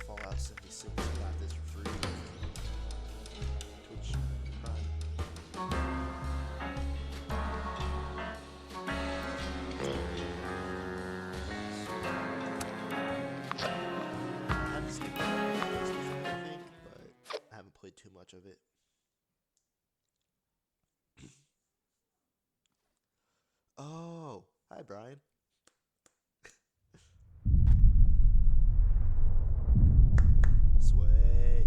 Fallout 76 got this for free. Twitch Prime. I haven't seen it on PlayStation, I think, but I haven't played too much of it. Oh, hi Brian. Sway.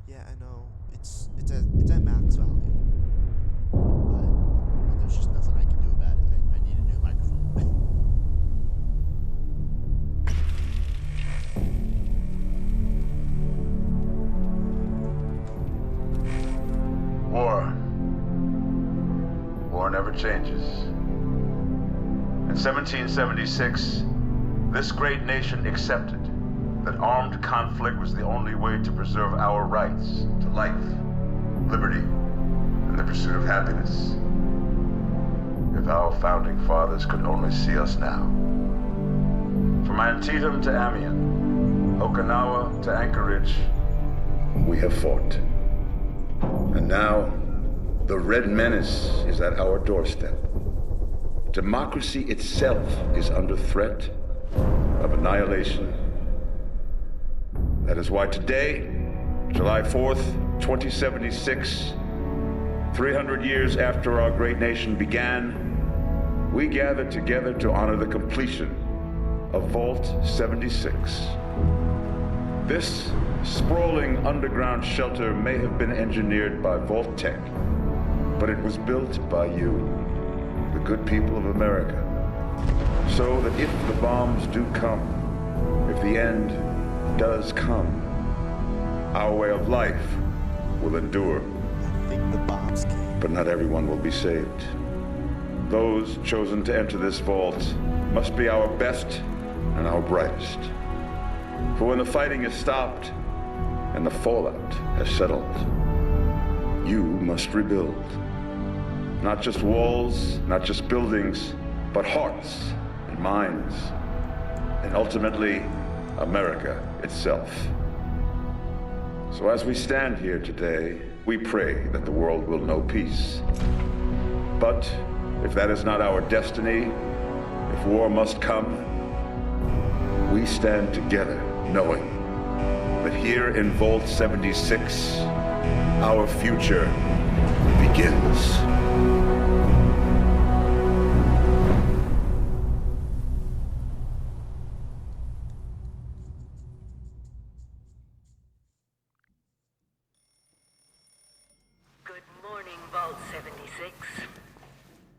Yeah, I know. It's at max value. But there's just nothing I can do about it. I need a new microphone. War never changes. In 1776, this great nation accepted that armed conflict was the only way to preserve our rights to life, liberty, and the pursuit of happiness. If our founding fathers could only see us now. From Antietam to Amiens, Okinawa to Anchorage, we have fought. And now, the Red Menace is at our doorstep. Democracy itself is under threat of annihilation. That is why today, July 4th, 2076, 300 years after our great nation began, we gather together to honor the completion of Vault 76. This sprawling underground shelter may have been engineered by Vault Tech, but it was built by you, the good people of America, so that if the bombs do come, if the end does come, our way of life will endure. I think the bombs came. But not everyone will be saved. Those chosen to enter this vault must be our best and our brightest. For when the fighting is stopped and the fallout has settled, you must rebuild. Not just walls, not just buildings, but hearts and minds, and ultimately, America itself. So as we stand here today, we pray that the world will know peace. But if that is not our destiny, if war must come, we stand together knowing that here in Vault 76, our future begins. Good morning, Vault 76.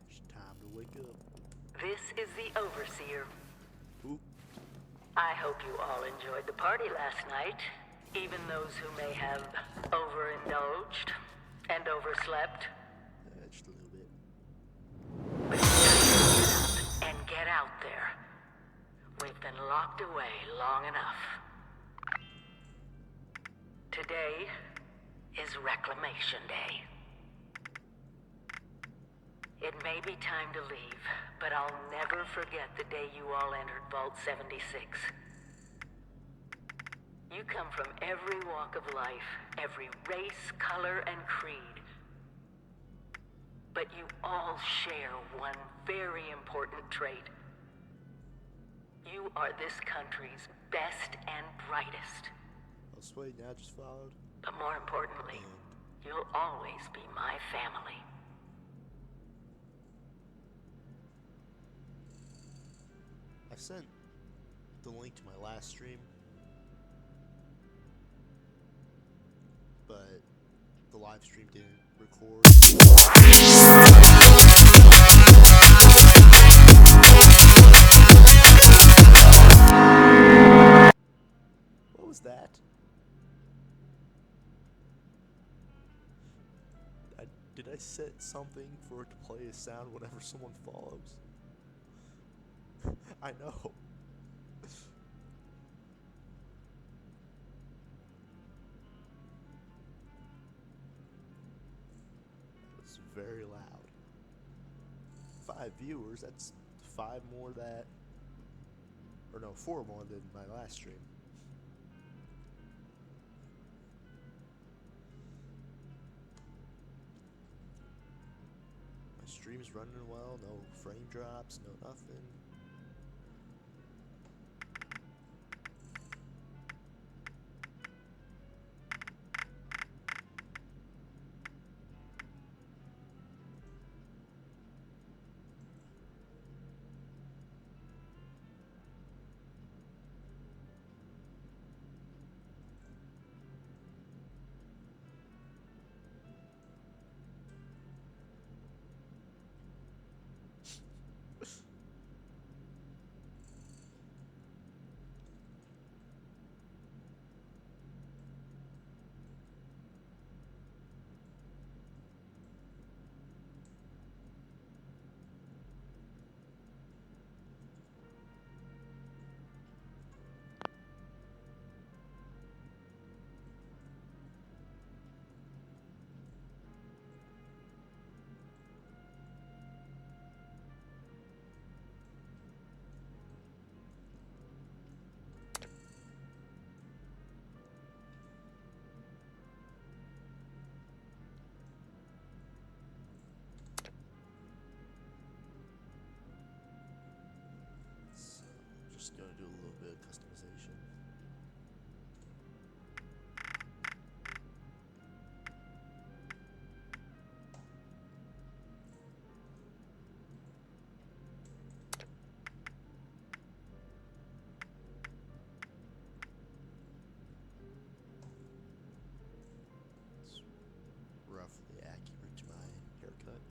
It's time to wake up. This is the Overseer. Ooh. I hope you all enjoyed the party last night, even those who may have overindulged and overslept. Just a little bit. But it's time to get up and get out there. We've been locked away long enough. Today is Reclamation Day. It may be time to leave, but I'll never forget the day you all entered Vault 76. You come from every walk of life, every race, color, and creed. But you all share one very important trait. You are this country's best and brightest. Oh, Sway now just followed. But more importantly, you'll always be my family. I sent the link to my last stream. the live stream didn't record. What was that? Did I set something for it to play a sound whenever someone follows? I know. It's very loud. 5 viewers, that's 5 more that, or no, 4 more than my last stream. My stream's running well, no frame drops, no nothing. Just gonna do a little bit of customization. It's roughly accurate to my haircut.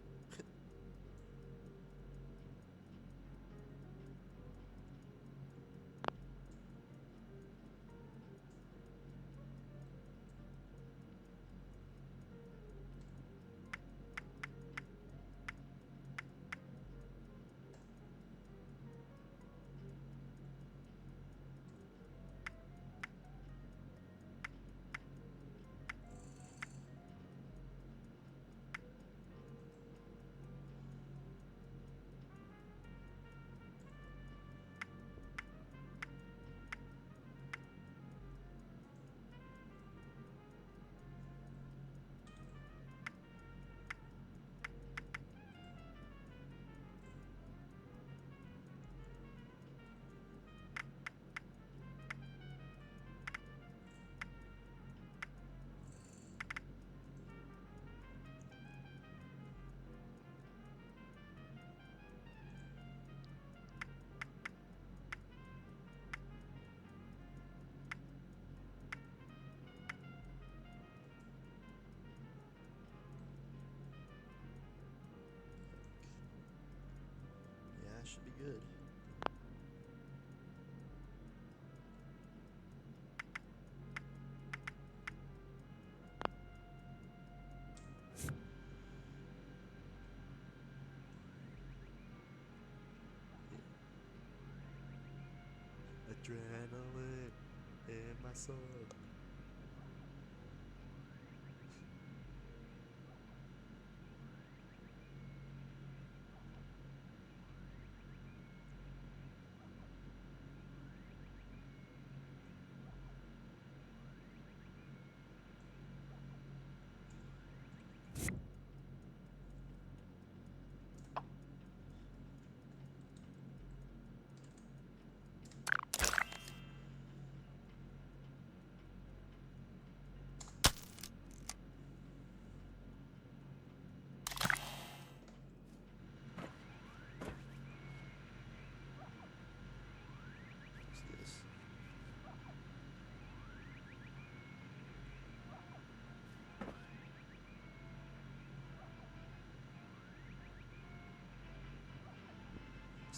Yeah, it should be good. Adrenaline in my soul.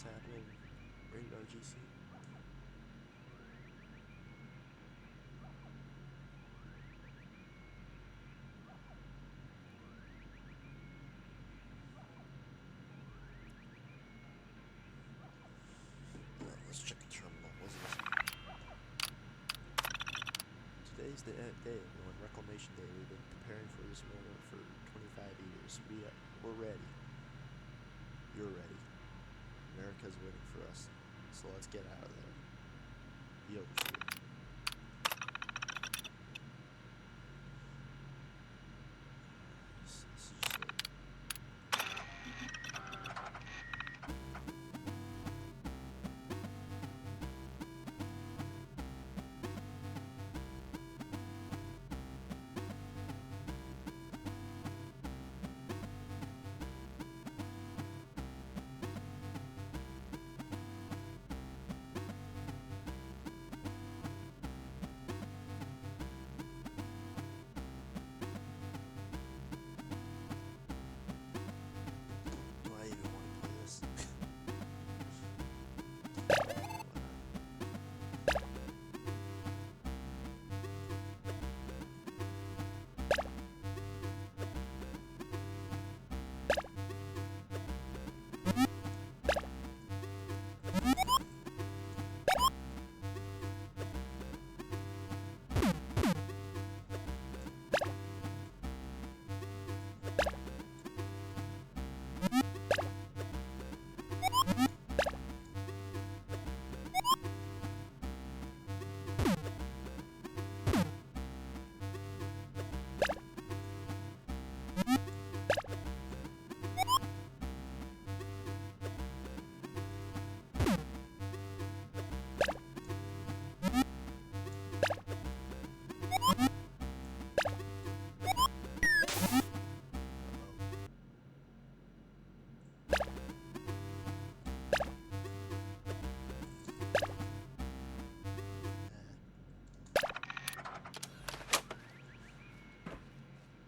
happening? Rated RGC. Let's check the terminal. What's this? Today's the day, everyone. Reclamation Day. We've been preparing for this moment for 25 years. We're ready. You're ready. America's waiting for us. So let's get out of there. Yo, shit. This is just do I even want to play this?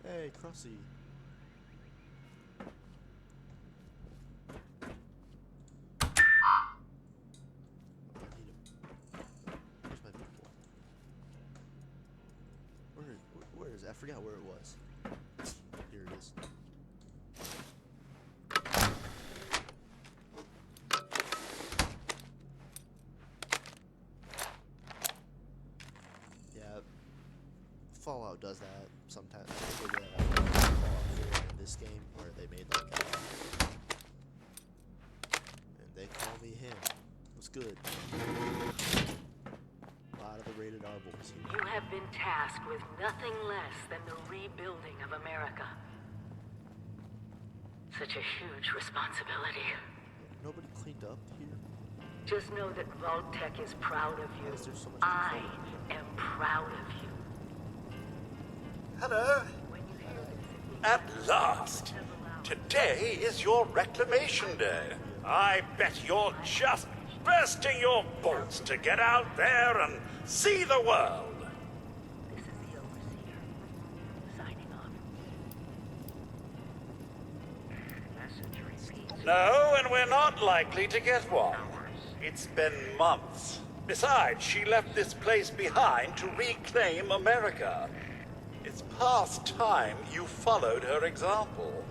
Hey, Crossy. I need him. Where's my people? Where is it? I forgot where it was. Here it is. Yeah, Fallout does that sometimes. They did that in Fallout 4 in this game where they made like and they call me him. What's good? A lot of the rated R boys here. You have been tasked with nothing less than the rebuilding of America. Such a huge responsibility. Nobody cleaned up here. Just know that Vault-Tec is proud of you. Why is there so much I info? am proud of you. Hello. When you hear this, At last. Today is your reclamation day. I bet you're just bursting your bolts to get out there and see the world. this is the Overseer. Signing off. Message repeats. No, and we're not likely to get one. It's been months. Besides, she left this place behind to reclaim America. It's past time you followed her example.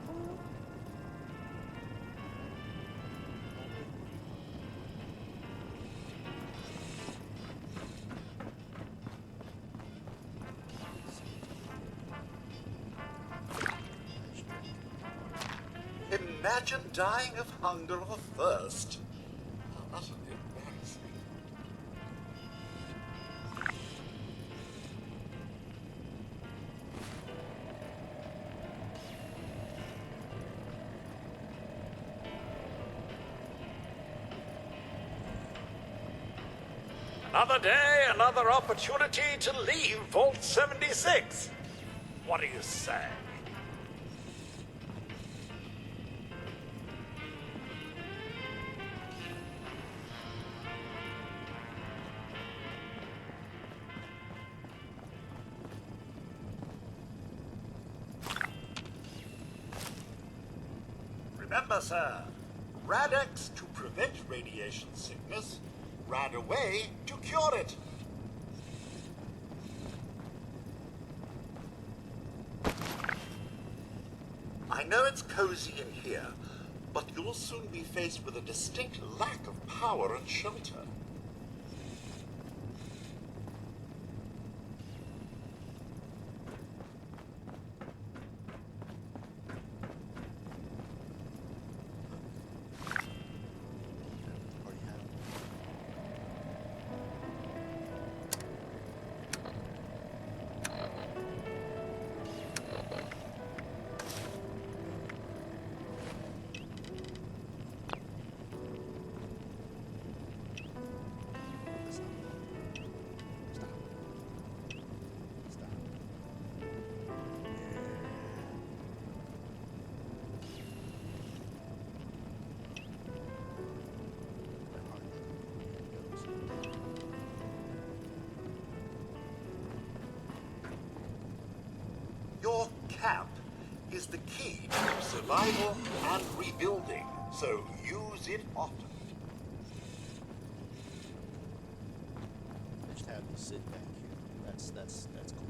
Imagine dying of hunger or thirst. How utterly embarrassing. Another day, another opportunity to leave Vault 76. What do you say? Remember, sir, Rad-X to prevent radiation sickness, Rad-Away to cure it. I know it's cozy in here, but you'll soon be faced with a distinct lack of power and shelter. Party hat on. Stop. Stop. Stop. Your camp is the key to survival and rebuilding, so use it often. They just have me sit back here. That's cool.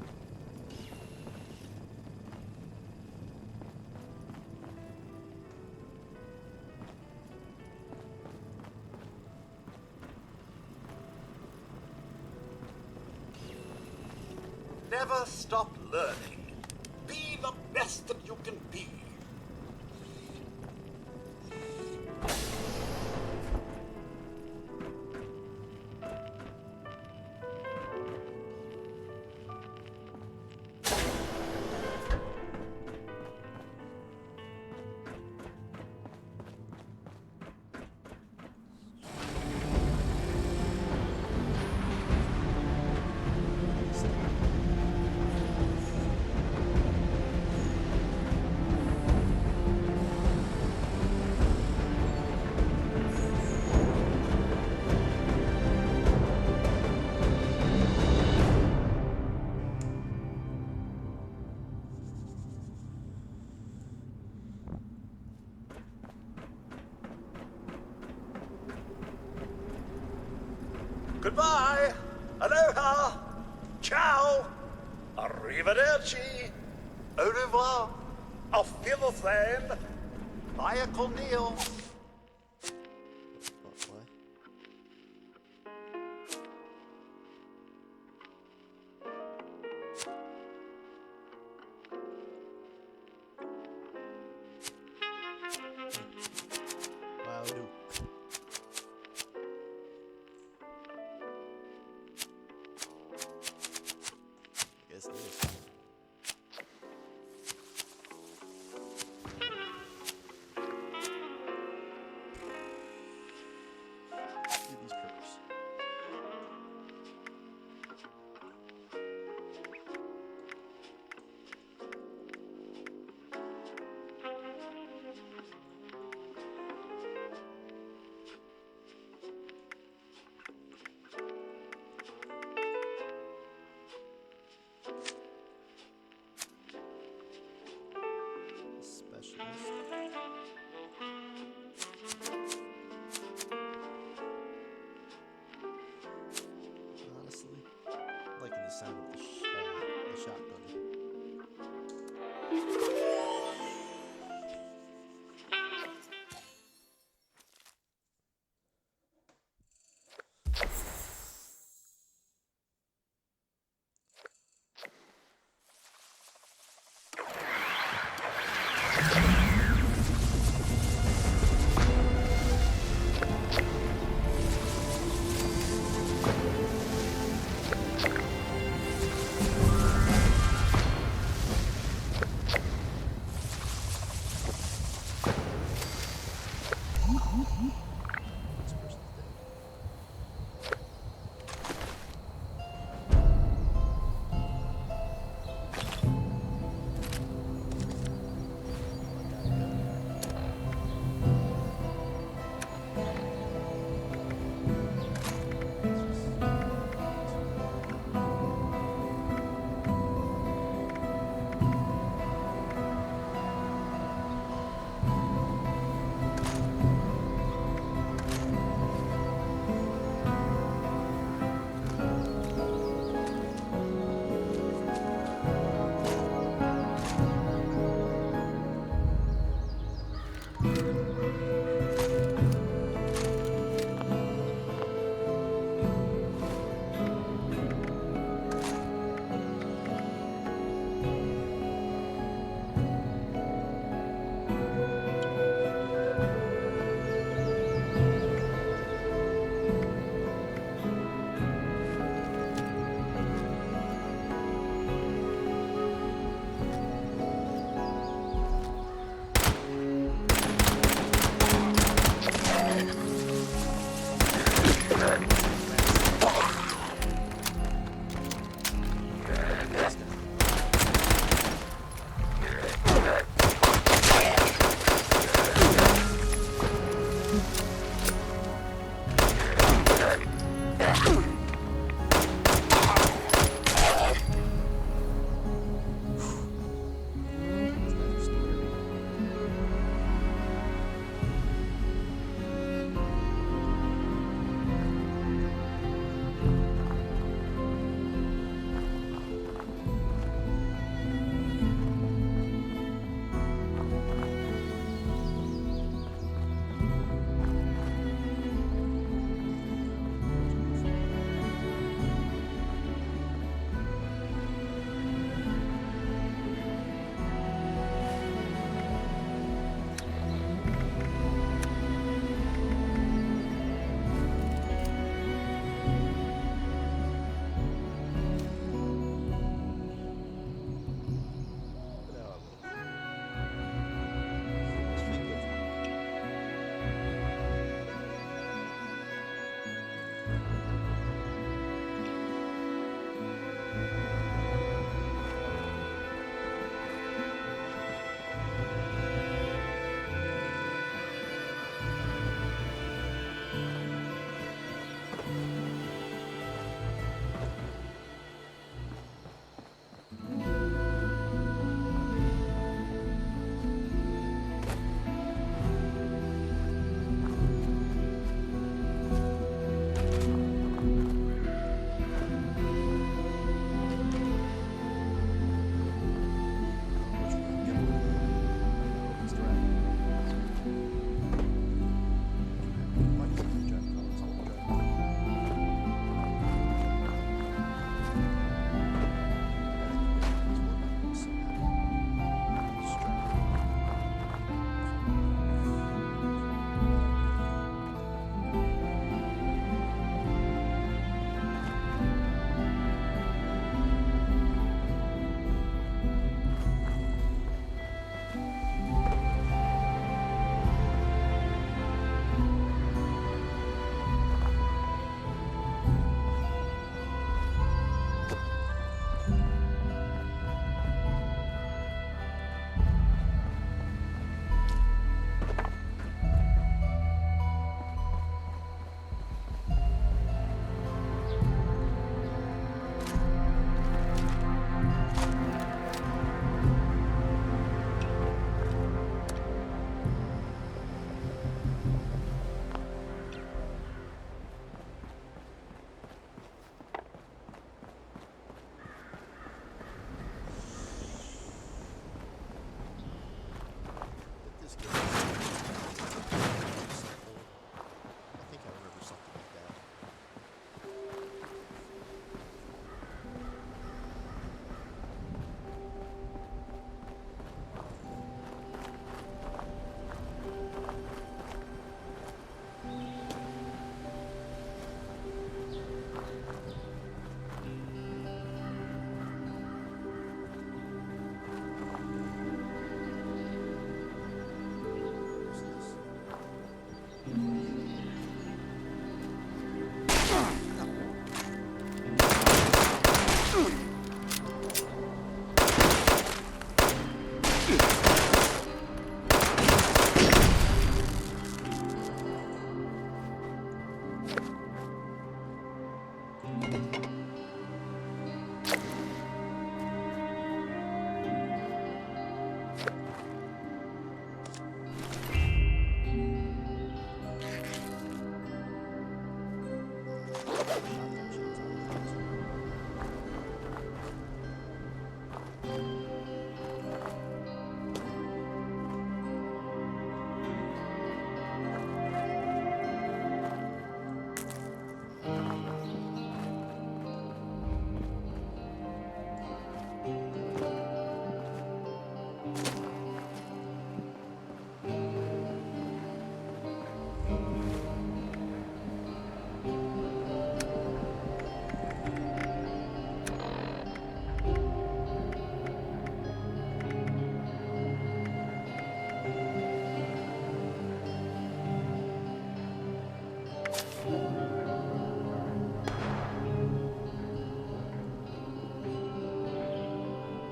Never stop learning. Be the best that you can be. Goodbye. Aloha. Ciao. Arrivederci. Au revoir. Auf Wiedersehen. Bye, Cornel. What? Wow, dude. I guess this. Look at these critters.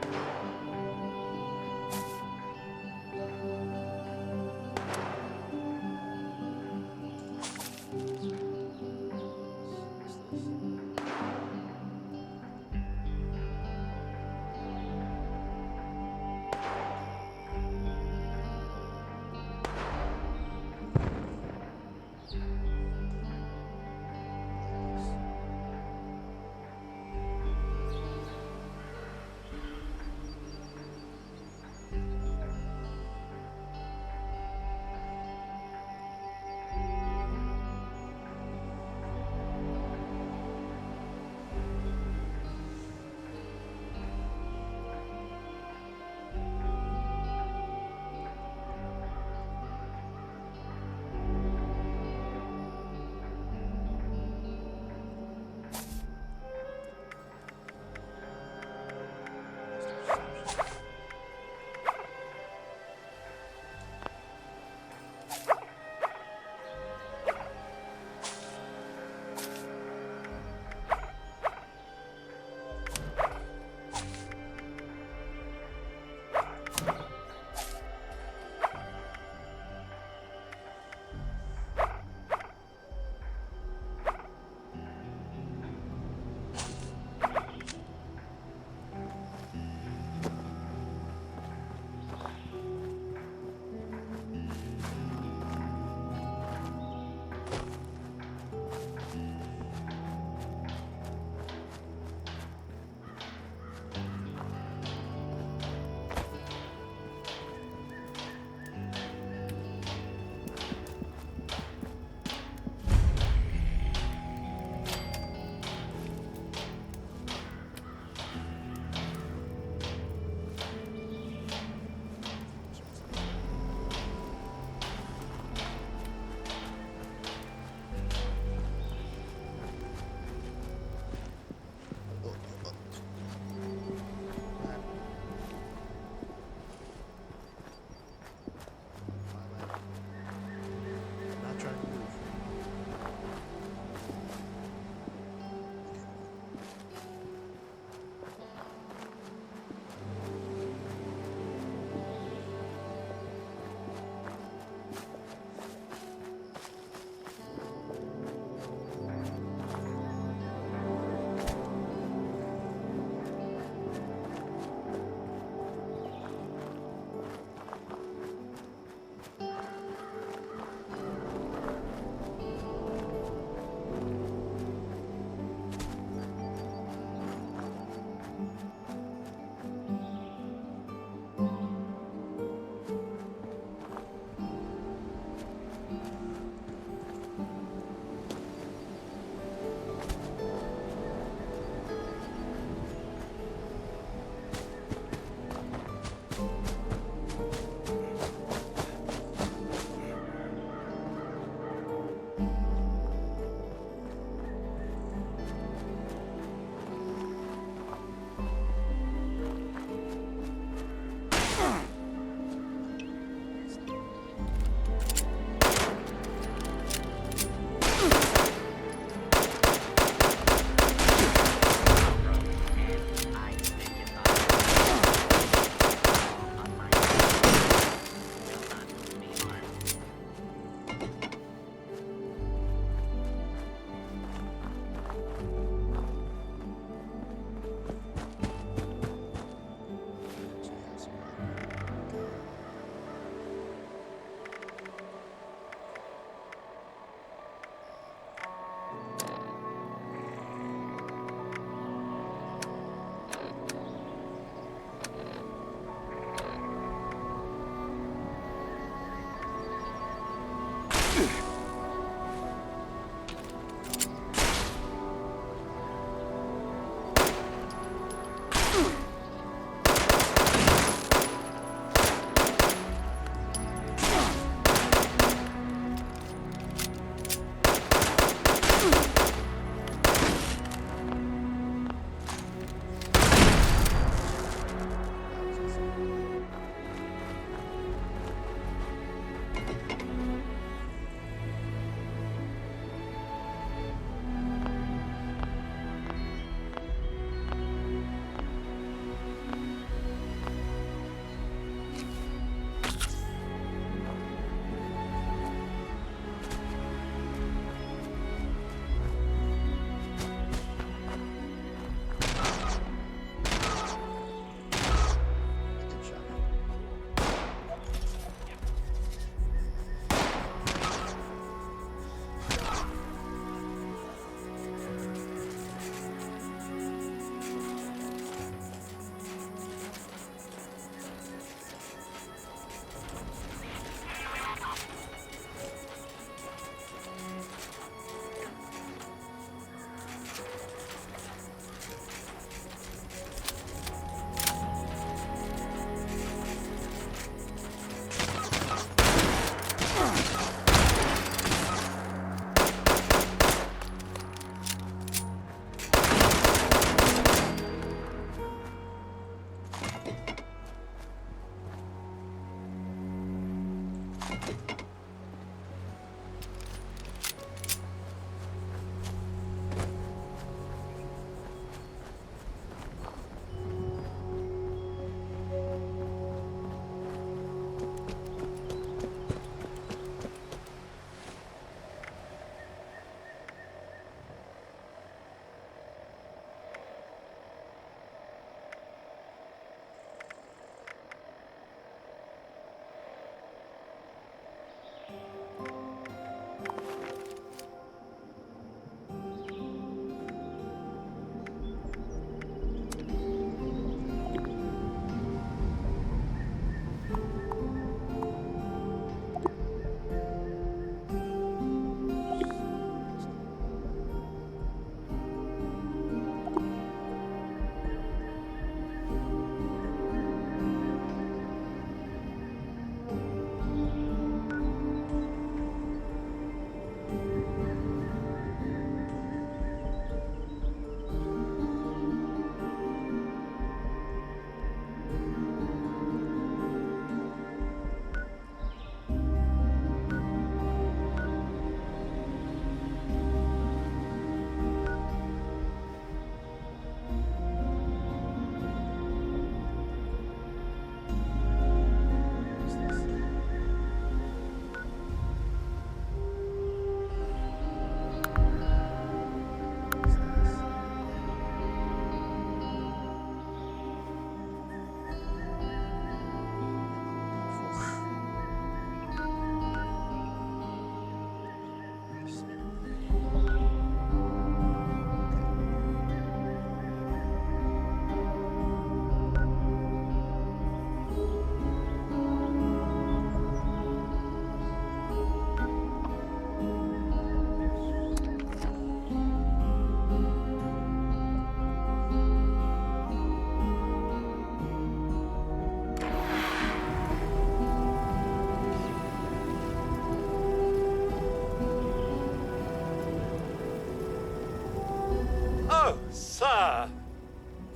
What's this?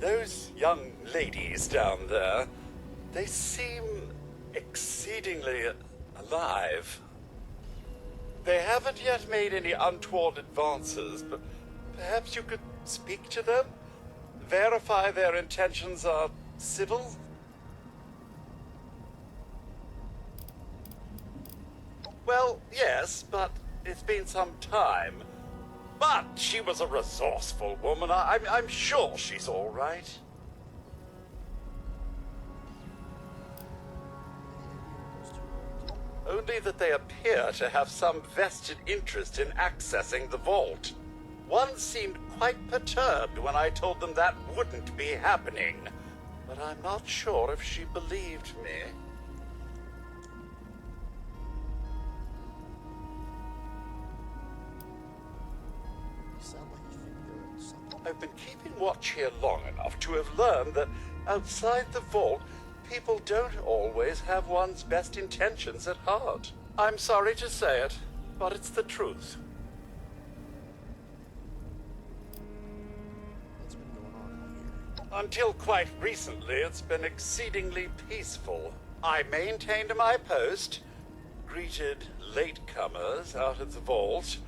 Those young ladies down there, they seem exceedingly alive. They haven't yet made any untoward advances, but perhaps you could speak to them? Verify their intentions are civil? Well, yes, but it's been some time. But she was a resourceful woman. I'm sure she's all right. Only that they appear to have some vested interest in accessing the vault. One seemed quite perturbed when I told them that wouldn't be happening. But I'm not sure if she believed me. You sound like you think you're something. I've been keeping watch here long enough to have learned that outside the vault, people don't always have one's best intentions at heart. I'm sorry to say it, but it's the truth. What's been going on out here? Until quite recently, it's been exceedingly peaceful. I maintained my post, greeted latecomers out of the vault,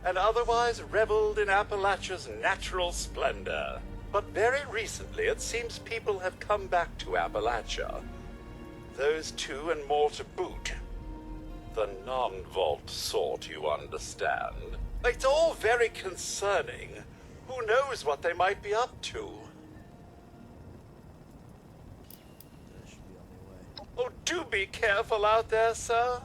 and otherwise reveled in Appalachia's natural splendor. But very recently, it seems people have come back to Appalachia. Those two and more to boot. The non-vault sort, you understand. It's all very concerning. Who knows what they might be up to? I should be on my way. Oh, do be careful out there, sir.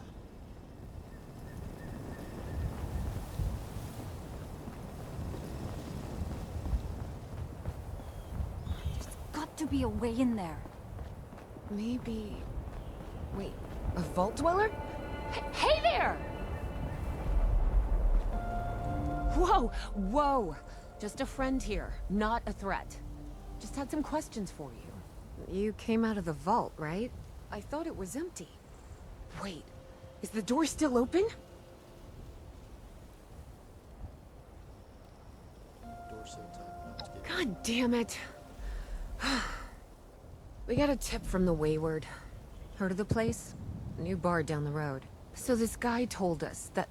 Got to be a way in there. Maybe... Wait, a vault dweller? Hey there! Whoa, whoa! Just a friend here, not a threat. Just had some questions for you. You came out of the vault, right? I thought it was empty. Wait, is the door still open? Door so tight. God damn it. We got a tip from the Wayward. Heard of the place? A new bar down the road. So this guy told us that...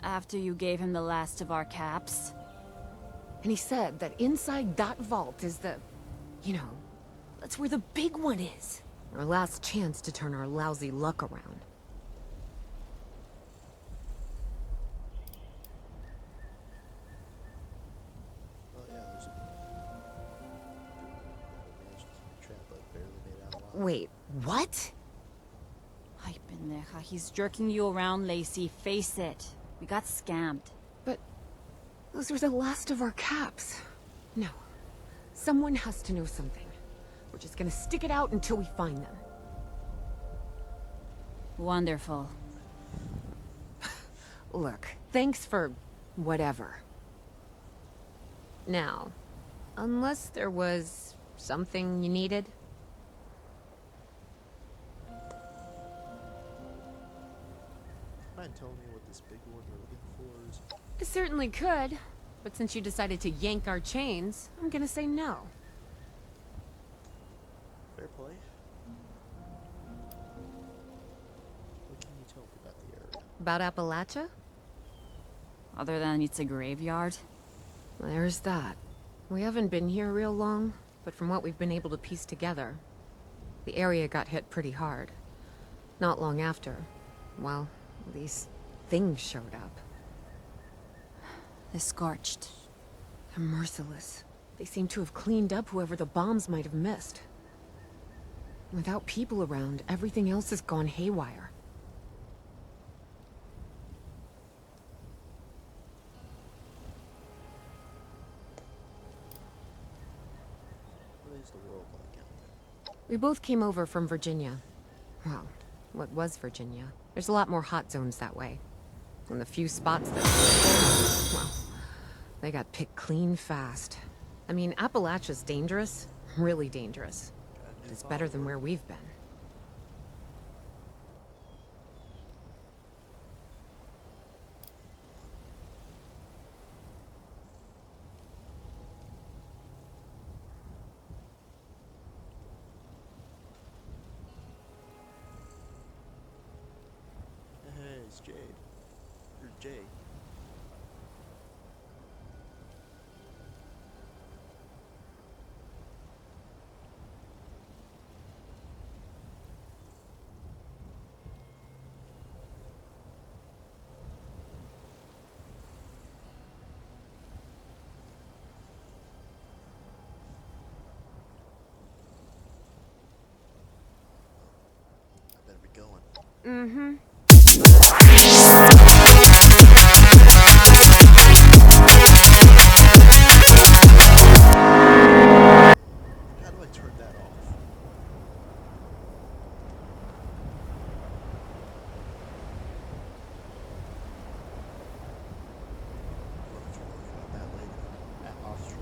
After you gave him the last of our caps? And he said that inside that vault is the... You know, that's where the big one is. Our last chance to turn our lousy luck around. Oh yeah, there's a trap I barely made out alive. Wait, what? Ay, pendeja. He's jerking you around, Lacey. Face it. We got scammed. But those were the last of our caps. No. Someone has to know something. We're just gonna stick it out until we find them. Wonderful. Look, thanks for whatever. Now, unless there was something you needed. Mind telling me what this big one you're looking for is? I certainly could, but since you decided to yank our chains, I'm gonna say no. Fair play. What can you tell me about the area? About Appalachia? Other than it's a graveyard? There's that. We haven't been here real long, but from what we've been able to piece together, the area got hit pretty hard. Not long after, well, these things showed up. The Scorched. They're merciless. They seem to have cleaned up whoever the bombs might have missed. Without people around, everything else has gone haywire. What is the world like out there? We both came over from Virginia. Well, what was Virginia? There's a lot more hot zones that way. And the few spots that... Well, they got picked clean fast. I mean, Appalachia's dangerous. Really dangerous. But it's better than where we've been. Jay. I better be going. Mm-hmm. How do I turn that off? We'll have to worry about that later. Off stream.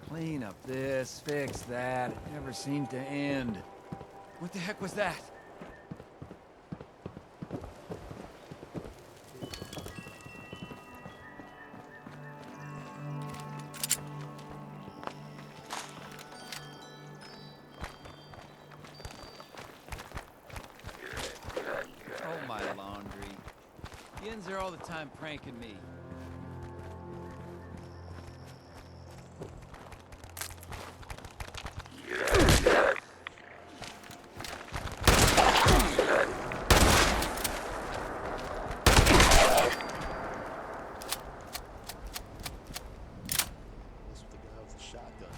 Clean up this, fix that. Never seemed to end. What the heck was that? Oh, my laundry. Yin's there all the time pranking me. This with the guy with the shotgun.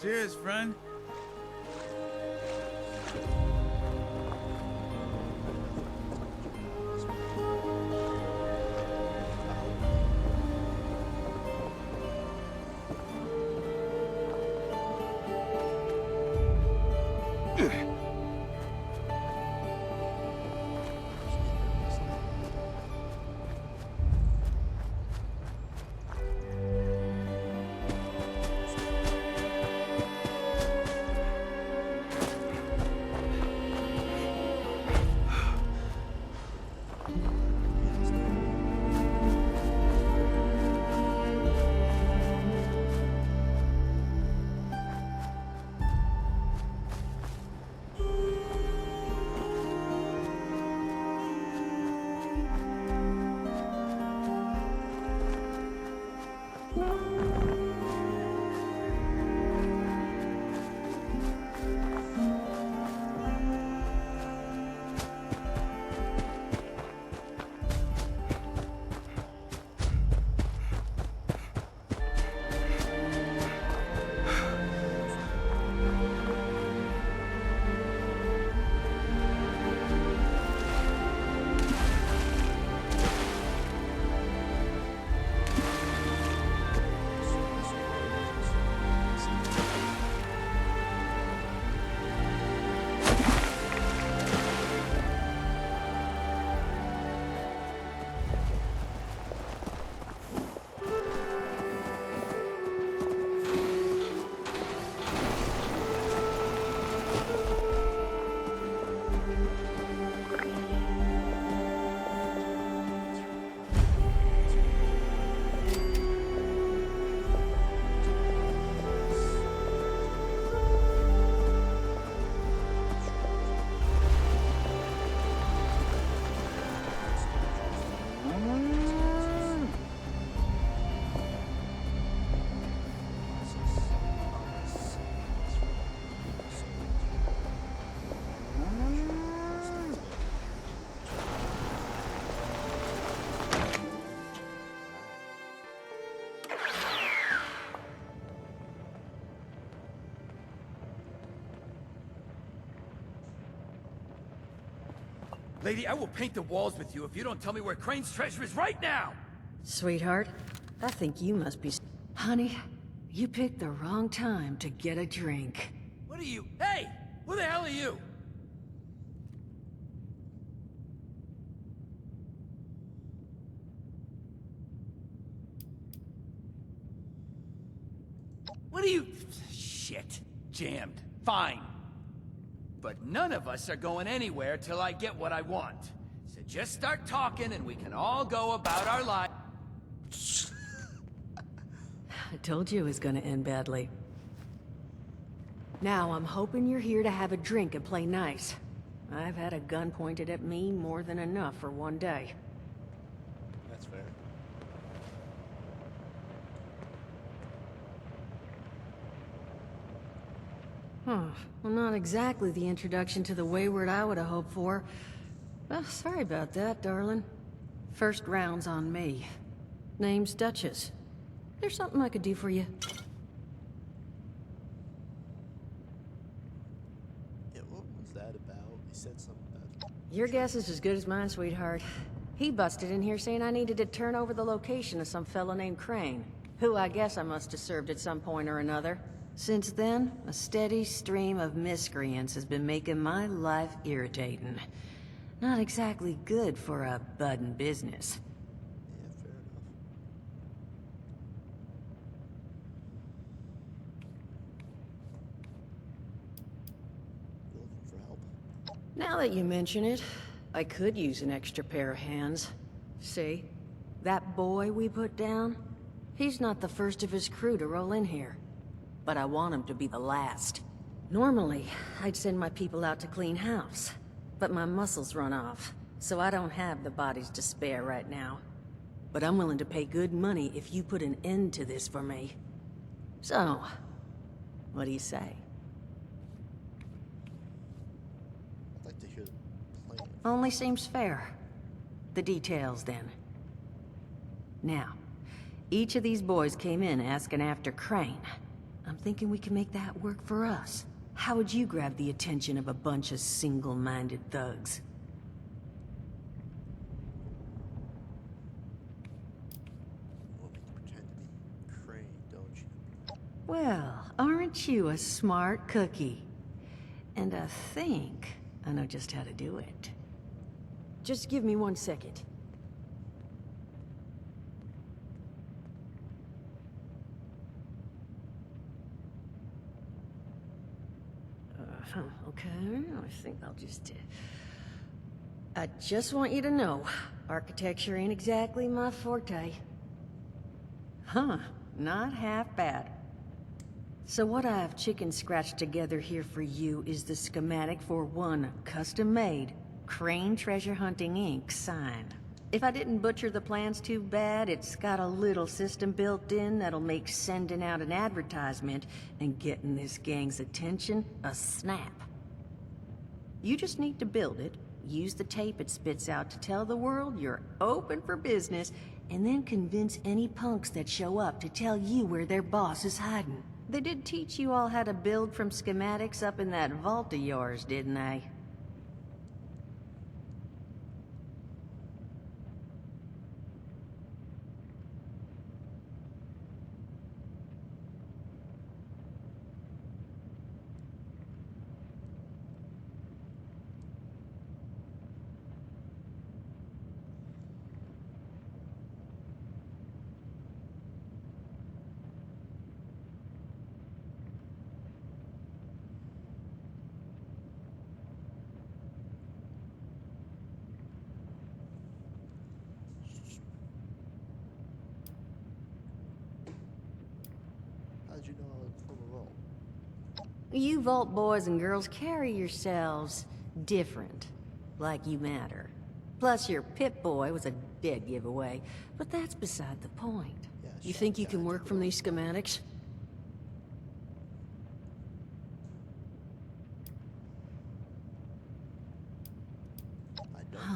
Cheers, friend. Lady, I will paint the walls with you if you don't tell me where Crane's treasure is right now! Sweetheart, I think you must be... Honey, you picked the wrong time to get a drink. What are you? Hey! Who the hell are you? What are you... Shit. Jammed. Fine. But none of us are going anywhere till I get what I want. So just start talking and we can all go about our lives. I told you it was gonna end badly. Now, I'm hoping you're here to have a drink and play nice. I've had a gun pointed at me more than enough for one day. That's fair. Huh. Well, not exactly the introduction to the Wayward I would have hoped for. Well, sorry about that, darling. First round's on me. Name's Duchess. There's something I could do for you. Yeah, what was that about? He said something about... Your guess is as good as mine, sweetheart. He busted in here saying I needed to turn over the location of some fellow named Crane, who I guess I must have served at some point or another. Since then, a steady stream of miscreants has been making my life irritating. Not exactly good for a budding business. Yeah, fair enough. You looking for help? Now that you mention it, I could use an extra pair of hands. See? That boy we put down? He's not the first of his crew to roll in here. But I want him to be the last. Normally, I'd send my people out to clean house. But my muscles run off, so I don't have the bodies to spare right now. But I'm willing to pay good money if you put an end to this for me. So, what do you say? I'd like to hear the plan. Only seems fair. The details, then. Now, each of these boys came in asking after Crane. I'm thinking we can make that work for us. How would you grab the attention of a bunch of single-minded thugs? You want me to pretend to be Crane, don't you? Well, aren't you a smart cookie? And I think I know just how to do it. Just give me 1 second. Okay, I think I'll just... I just want you to know, architecture ain't exactly my forte. Huh, not half bad. So what I've chicken scratched together here for you is the schematic for one custom-made Crane Treasure Hunting Inc. sign. If I didn't butcher the plans too bad, it's got a little system built in that'll make sending out an advertisement and getting this gang's attention a snap. You just need to build it, use the tape it spits out to tell the world you're open for business, and then convince any punks that show up to tell you where their boss is hiding. They did teach you all how to build from schematics up in that vault of yours, didn't they? How did you know I would form a role? You vault boys and girls carry yourselves different. Like you matter. Plus your Pip-Boy was a dead giveaway, but that's beside the point. Yeah, You shut think you down, can work from bro. these schematics? I don't.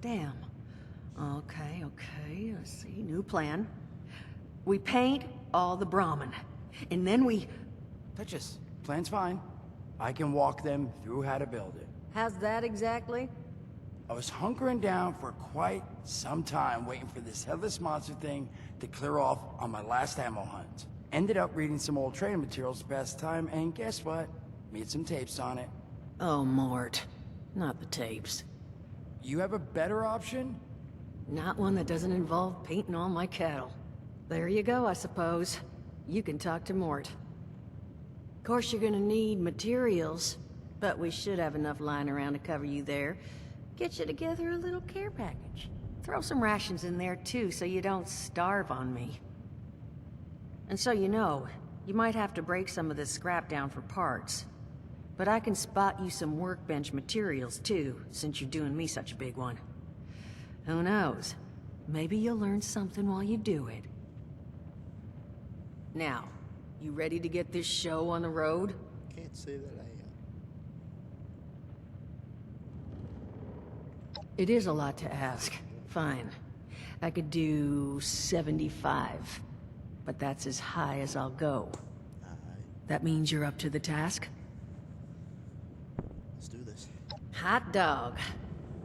Damn. Okay, let's see. New plan. We paint all the Brahmin. And then we... Duchess, plan's fine. I can walk them through how to build it. How's that exactly? I was hunkering down for quite some time waiting for this headless monster thing to clear off on my last ammo hunt. Ended up reading some old training materials to pass the time, and guess what? Made some tapes on it. Oh, Mort. Not the tapes. You have a better option? Not one that doesn't involve painting all my cattle. There you go, I suppose. You can talk to Mort. Of course, you're gonna need materials, but we should have enough lying around to cover you there. Get you together a little care package. Throw some rations in there, too, so you don't starve on me. And so you know, you might have to break some of this scrap down for parts. But I can spot you some workbench materials, too, since you're doing me such a big one. Who knows? Maybe you'll learn something while you do it. Now, you ready to get this show on the road? Can't say that I am. It is a lot to ask. Fine. I could do 75. But that's as high as I'll go. That means you're up to the task? Let's do this. Hot dog.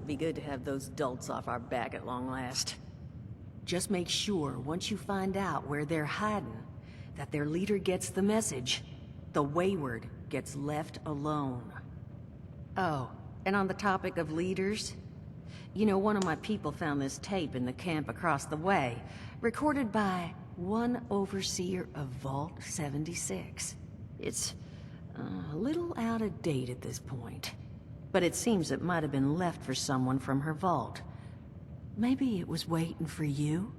Be good to have those dolts off our back at long last. Just make sure, once you find out where they're hiding, that their leader gets the message. The wayward gets left alone. Oh, and on the topic of leaders, you know, one of my people found this tape in the camp across the way, recorded by one overseer of Vault 76. It's a little out of date at this point, but it seems it might have been left for someone from her vault. Maybe it was waiting for you?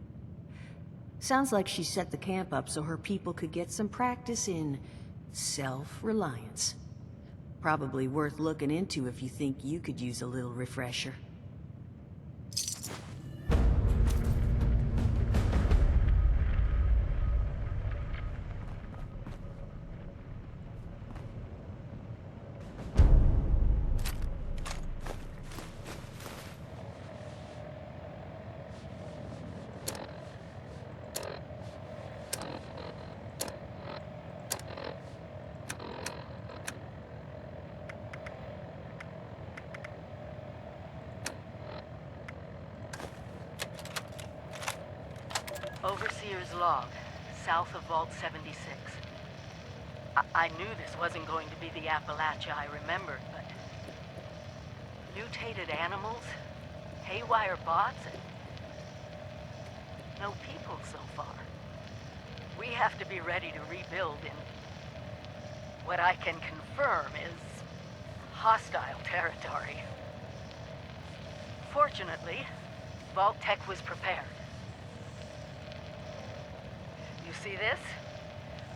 Sounds like she set the camp up so her people could get some practice in self-reliance. Probably worth looking into if you think you could use a little refresher. Overseer's log, south of Vault 76. I knew this wasn't going to be the Appalachia I remembered, but... mutated animals, haywire bots, and... no people so far. We have to be ready to rebuild in... what I can confirm is... hostile territory. Fortunately, Vault Tech was prepared. You see this?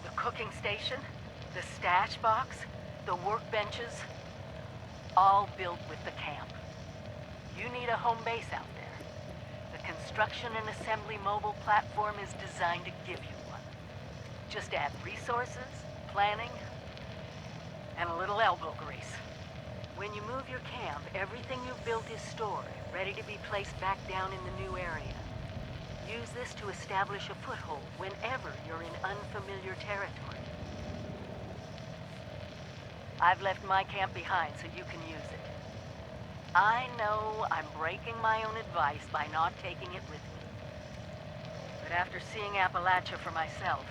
The cooking station, the stash box, the workbenches, all built with the camp. You need a home base out there. The construction and assembly mobile platform is designed to give you one. Just add resources, planning, and a little elbow grease. When you move your camp, everything you've built is stored, ready to be placed back down in the new area. Use this to establish a foothold whenever you're in unfamiliar territory. I've left my camp behind so you can use it. I know I'm breaking my own advice by not taking it with me. But after seeing Appalachia for myself,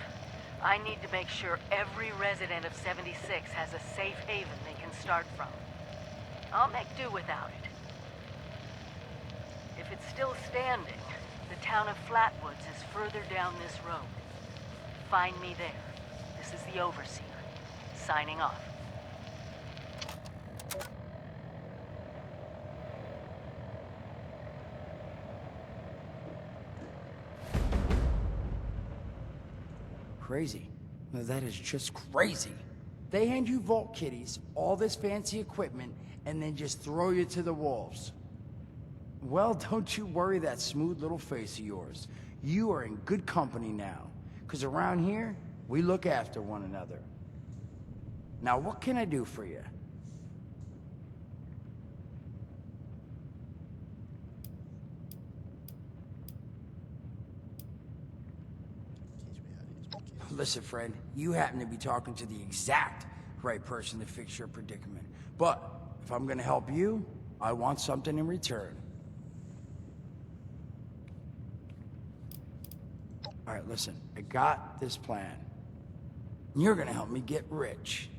I need to make sure every resident of 76 has a safe haven they can start from. I'll make do without it. If it's still standing, the town of Flatwoods is further down this road. Find me there. This is the Overseer, signing off. Crazy. No, that is just crazy. They hand you vault kitties, all this fancy equipment, and then just throw you to the wolves. Well, don't you worry that smooth little face of yours. You are in good company now, because around here, we look after one another. Now, what can I do for you? Teach me how to use my keys. Listen, friend, you happen to be talking to the exact right person to fix your predicament. But if I'm gonna help you, I want something in return. All right, listen, I got this plan. You're gonna help me get rich.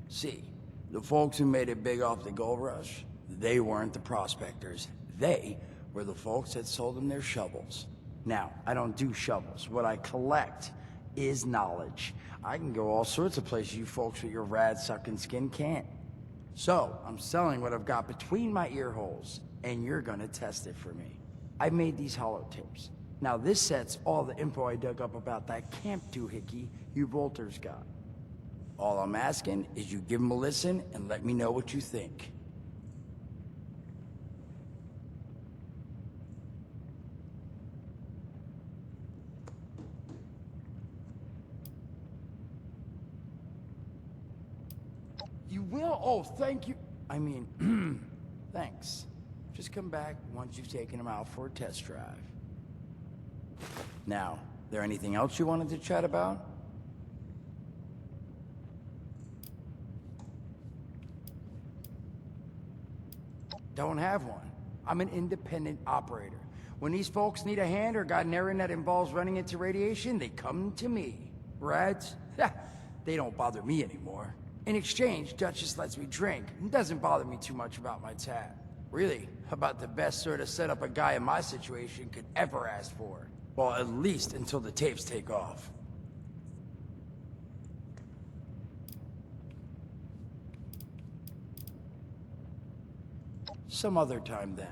See, the folks who made it big off the gold rush, they weren't the prospectors. They were the folks that sold them their shovels. Now, I don't do shovels. What I collect is knowledge. I can go all sorts of places you folks with your rad-sucking skin can't. So, I'm selling what I've got between my ear holes, and you're gonna test it for me. I made these holotapes. Now, this set's all the info I dug up about that camp doohickey you bolters got. All I'm asking is you give them a listen and let me know what you think. You will? Oh, thank you. I mean, thanks. Just come back once you've taken them out for a test drive. Now, there anything else you wanted to chat about? Don't have one. I'm an independent operator. When these folks need a hand or got an errand that involves running into radiation, they come to me. Rads? They don't bother me anymore. In exchange, Duchess lets me drink and doesn't bother me too much about my tab. Really, about the best sort of setup a guy in my situation could ever ask for. Well, at least until the tapes take off. Some other time then.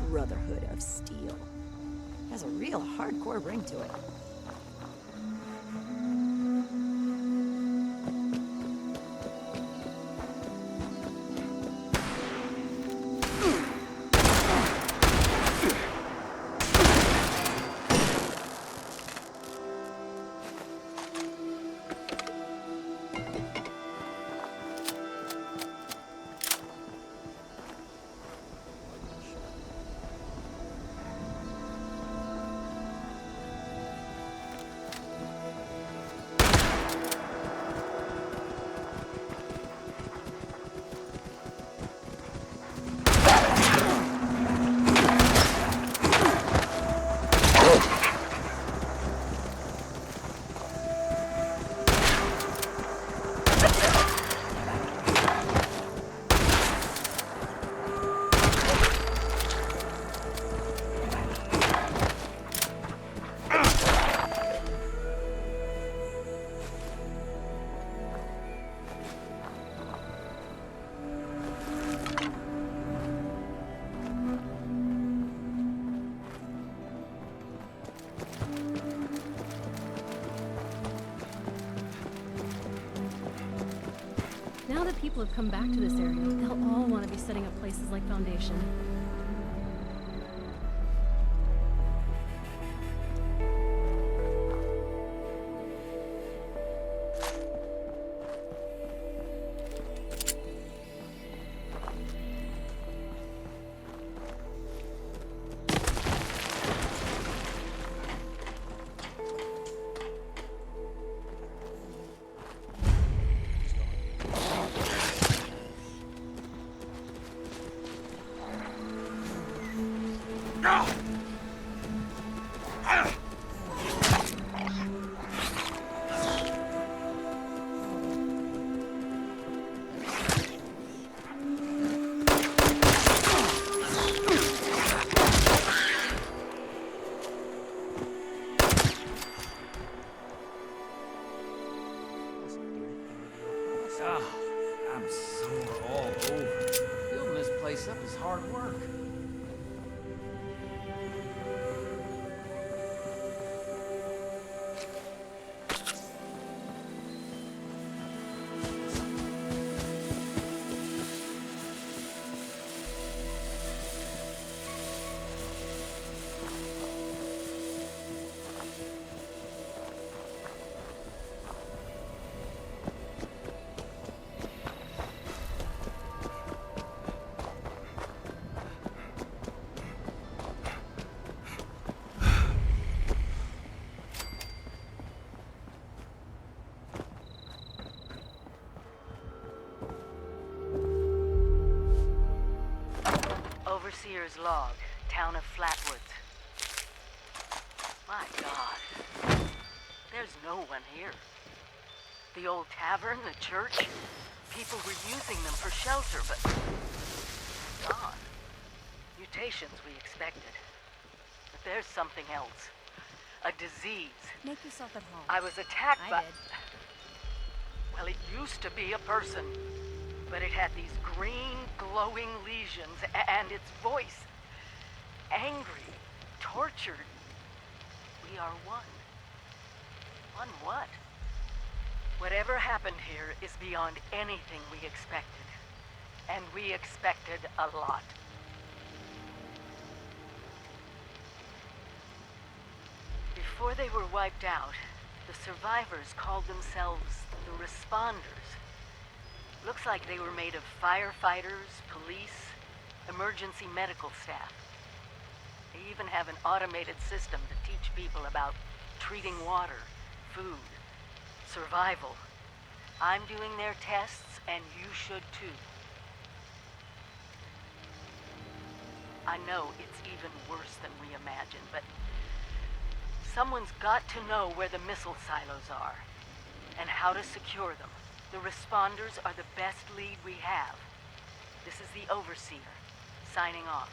Brotherhood of Steel. Has a real hardcore ring to it. Now that people have come back to this area, they'll all want to be setting up places like Foundation. I'm sore all over. Building this place up is hard work. Overseer's log, town of Flatwoods. My God. There's no one here. The old tavern, the church, people were using them for shelter, but gone. Mutations we expected. But there's something else. A disease. Make yourself at home. I was attacked by... I did. Well, it used to be a person. But it had these green, glowing lesions, and its voice. Angry, tortured. We are one. One what? Whatever happened here is beyond anything we expected. And we expected a lot. Before they were wiped out, the survivors called themselves the Responders. Looks like they were made of firefighters, police, emergency medical staff. They even have an automated system to teach people about treating water, food, survival. I'm doing their tests, and you should too. I know it's even worse than we imagined, but someone's got to know where the missile silos are, and how to secure them. The Responders are the best lead we have. This is the Overseer, signing off.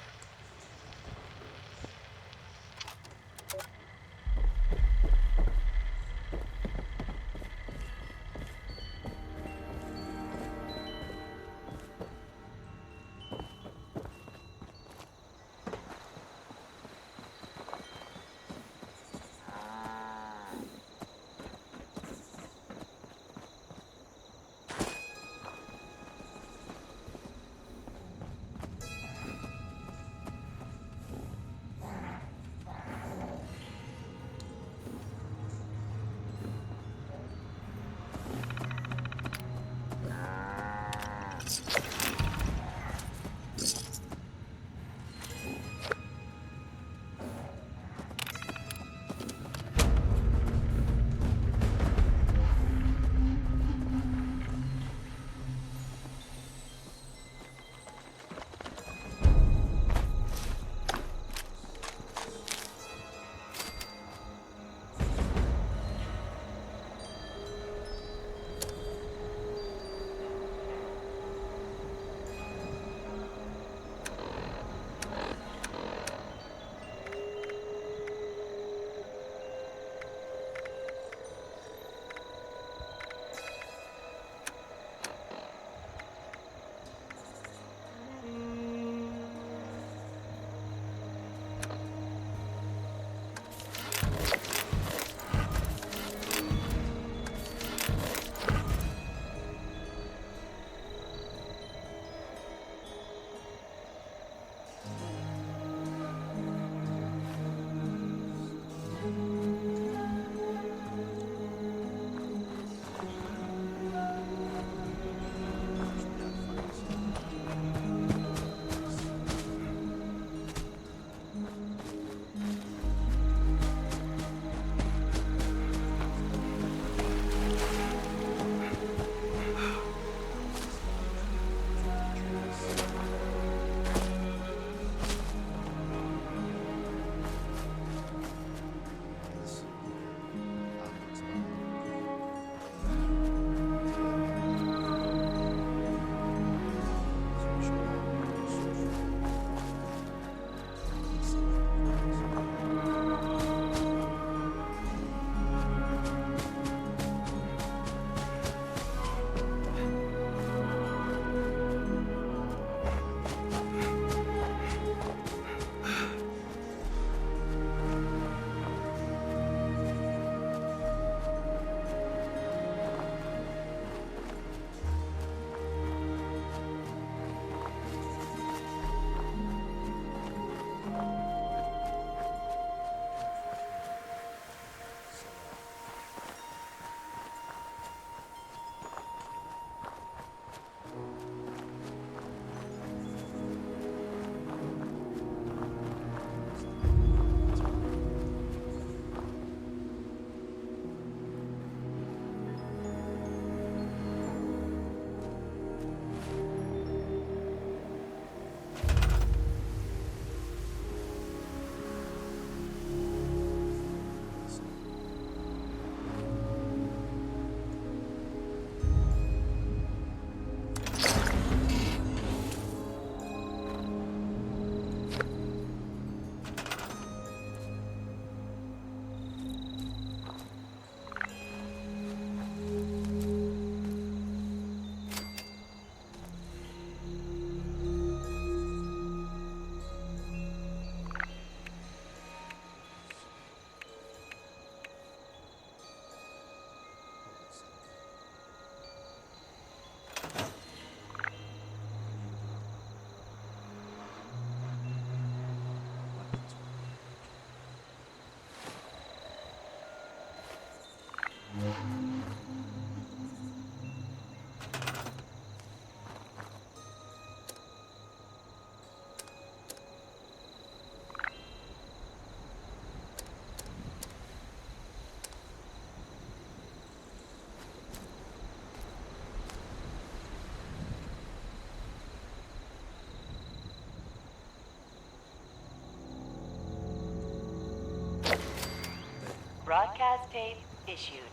Broadcast tape issued.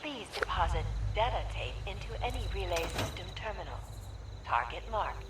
Please deposit data tape into any relay system terminal. Target marked.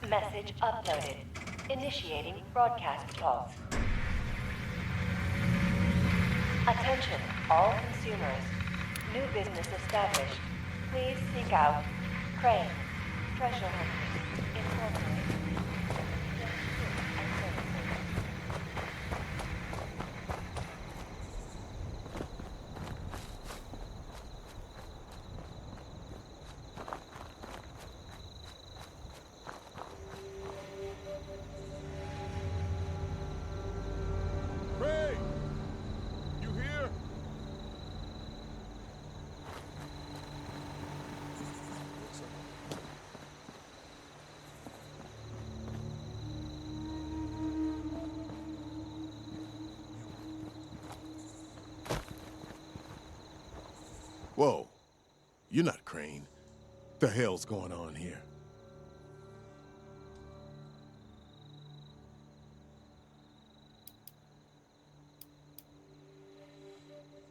Message uploaded. Initiating broadcast pulse. Attention, all consumers. New business established. Please seek out Crane, Treasure Hunters, Incorporated. Ray! You here? Whoa. You're not Crane. The hell's going on here?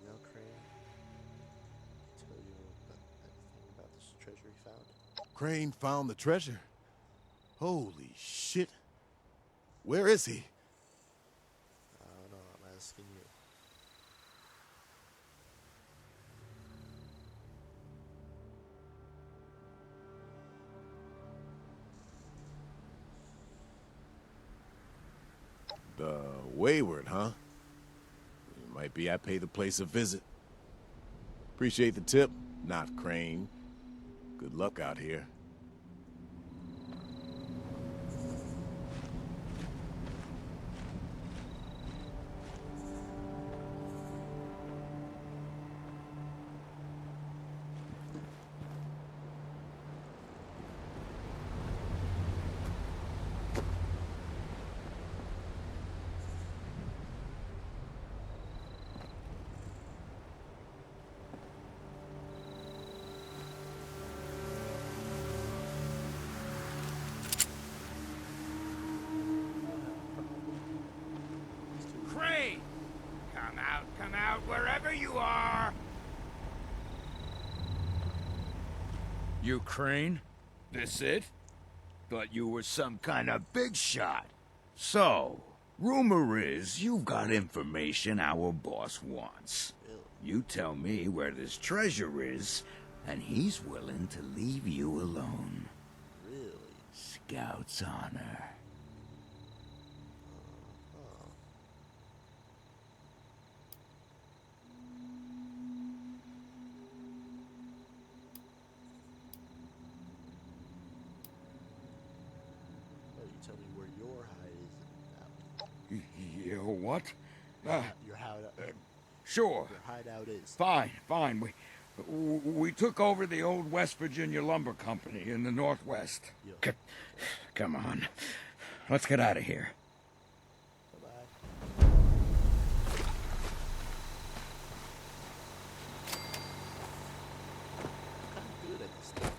No, Crane. Tell you anything about this treasure he found? Crane found the treasure? Holy shit. Where is he? I don't know. I'm asking you. The Wayward, huh? Might be I pay the place a visit. Appreciate the tip, not Crane. Good luck out here. Crane! Come out, wherever you are! You Crane? This it? Thought you were some kind of big shot. So, rumor is you've got information our boss wants. You tell me where this treasure is, and he's willing to leave you alone. Really? Scout's honor. Oh, you tell me where your hide is. You what? Your hideout. Sure. Your hideout is. Fine. We took over the old West Virginia Lumber Company in the Northwest. Yeah. Come on. Let's get out of here. Bye-bye. I'm good at this thing.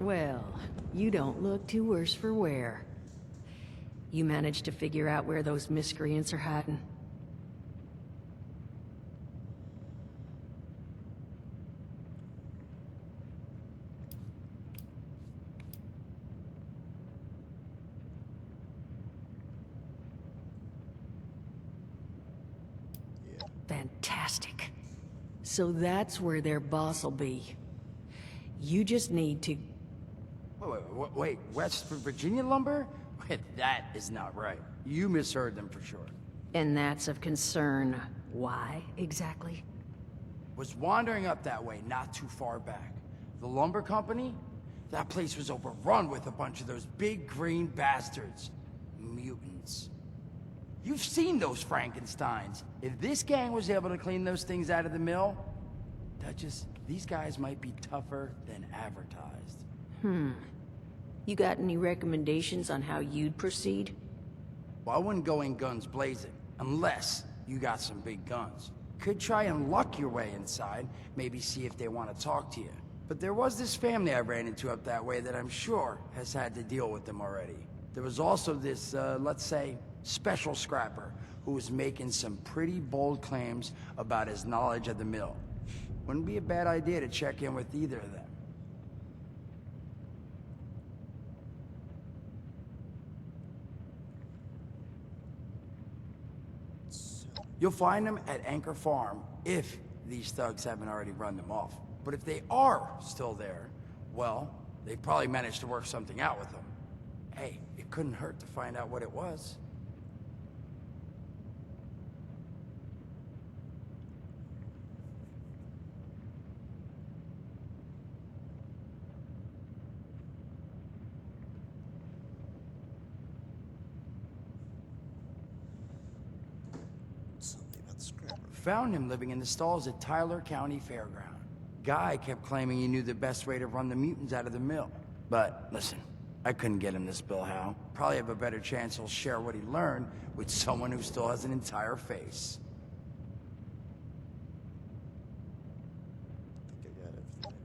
Well, you don't look too worse for wear. You managed to figure out where those miscreants are hiding? Fantastic. So that's where their boss will be. You just need to... Wait, West Virginia lumber? That is not right. You misheard them for sure. And that's of concern. Why, exactly? Was wandering up that way not too far back. The lumber company? That place was overrun with a bunch of those big green bastards. Mutants. You've seen those Frankensteins. If this gang was able to clean those things out of the mill, Duchess, these guys might be tougher than advertised. You got any recommendations on how you'd proceed? Well, I wouldn't go in guns blazing, unless you got some big guns. Could try and luck your way inside, maybe see if they want to talk to you. But there was this family I ran into up that way that I'm sure has had to deal with them already. There was also this, let's say, special scrapper who was making some pretty bold claims about his knowledge of the mill. Wouldn't be a bad idea to check in with either of them. You'll find them at Anchor Farm, if these thugs haven't already run them off. But if they are still there, well, they probably managed to work something out with them. Hey, it couldn't hurt to find out what it was. Found him living in the stalls at Tyler County Fairground. Guy kept claiming he knew the best way to run the mutants out of the mill. But listen, I couldn't get him to spill how. Probably have a better chance he'll share what he learned with someone who still has an entire face.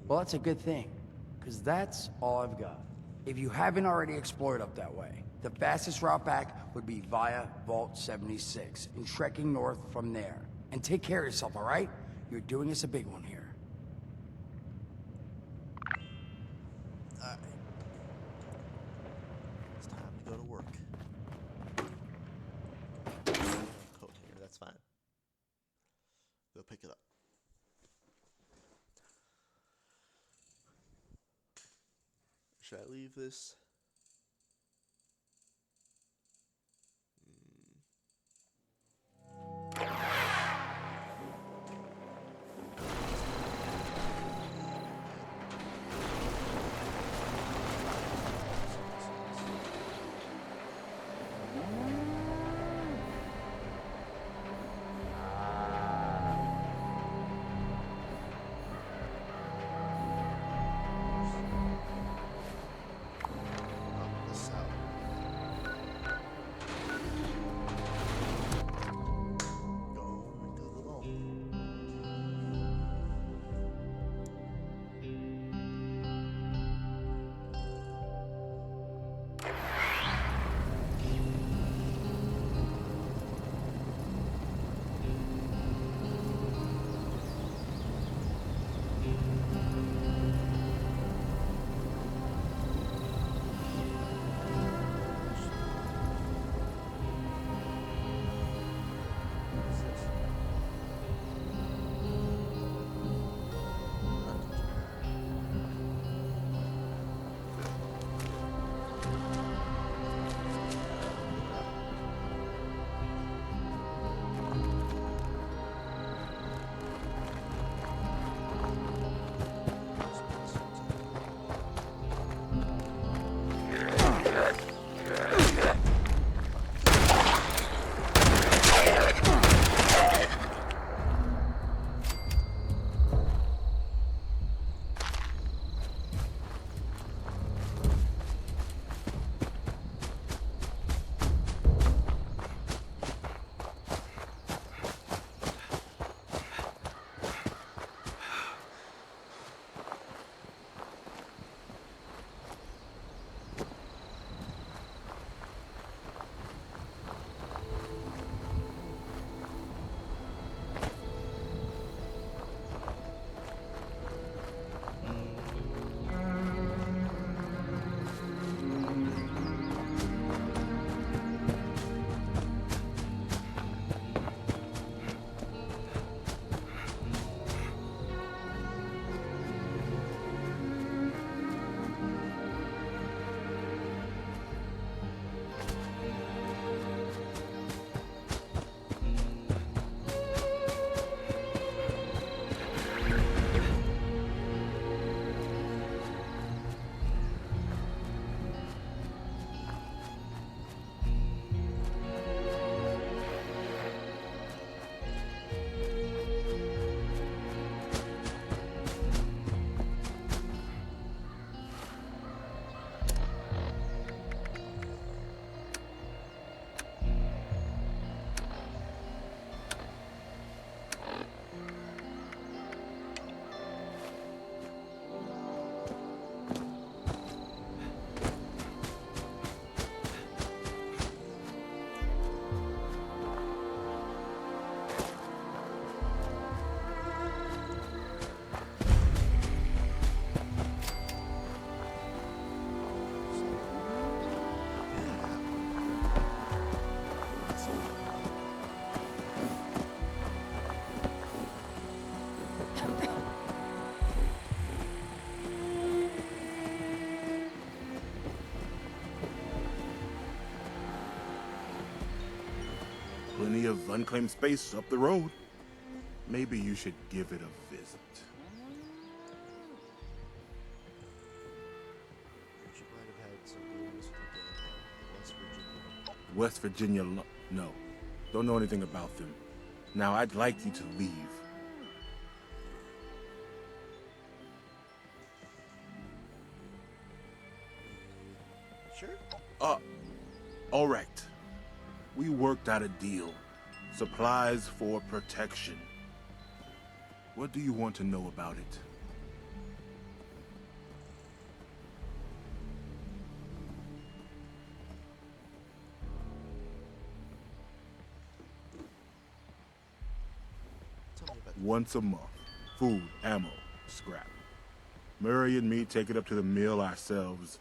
Well, that's a good thing, because that's all I've got. If you haven't already explored up that way, the fastest route back would be via Vault 76 and trekking north from there. And take care of yourself, all right? You're doing us a big one here. Alright. It's time to go to work. Coat here, that's fine. Go pick it up. Should I leave this? plenty of unclaimed space up the road. Maybe you should give it a visit. She might have had some dealings with the gang in West Virginia. West Virginia, no. Don't know anything about them. Now, I'd like you to leave. Sure. All right. We worked out a deal. Supplies for protection. What do you want to know about it? Tell me about Once a month. Food, ammo, scrap. Murray and me take it up to the mill ourselves.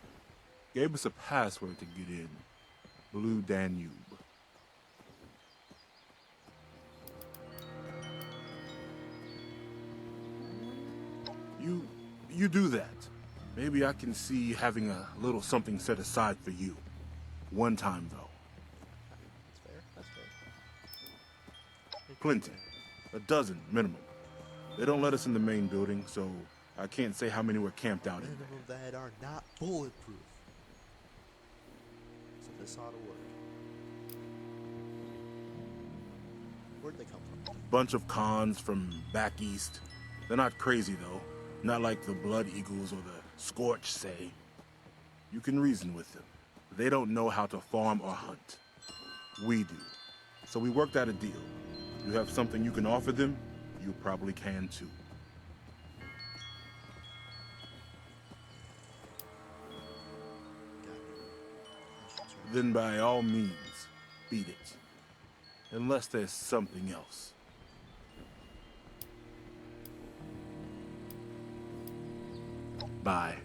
Gave us a password to get in. Blue Danube. You do that. Maybe I can see having a little something set aside for you. One time, though. That's fair. That's fair. Plenty. A dozen, minimum. They don't let us in the main building, so I can't say how many were camped out in there. Minimum that are not bulletproof. So this ought to work. Where'd they come from? Bunch of cons from back east. They're not crazy, though. Not like the Blood Eagles or the Scorch, say. You can reason with them. They don't know how to farm or hunt. We do. So we worked out a deal. You have something you can offer them, you probably can too. Then by all means, beat it. Unless there's something else. Bye.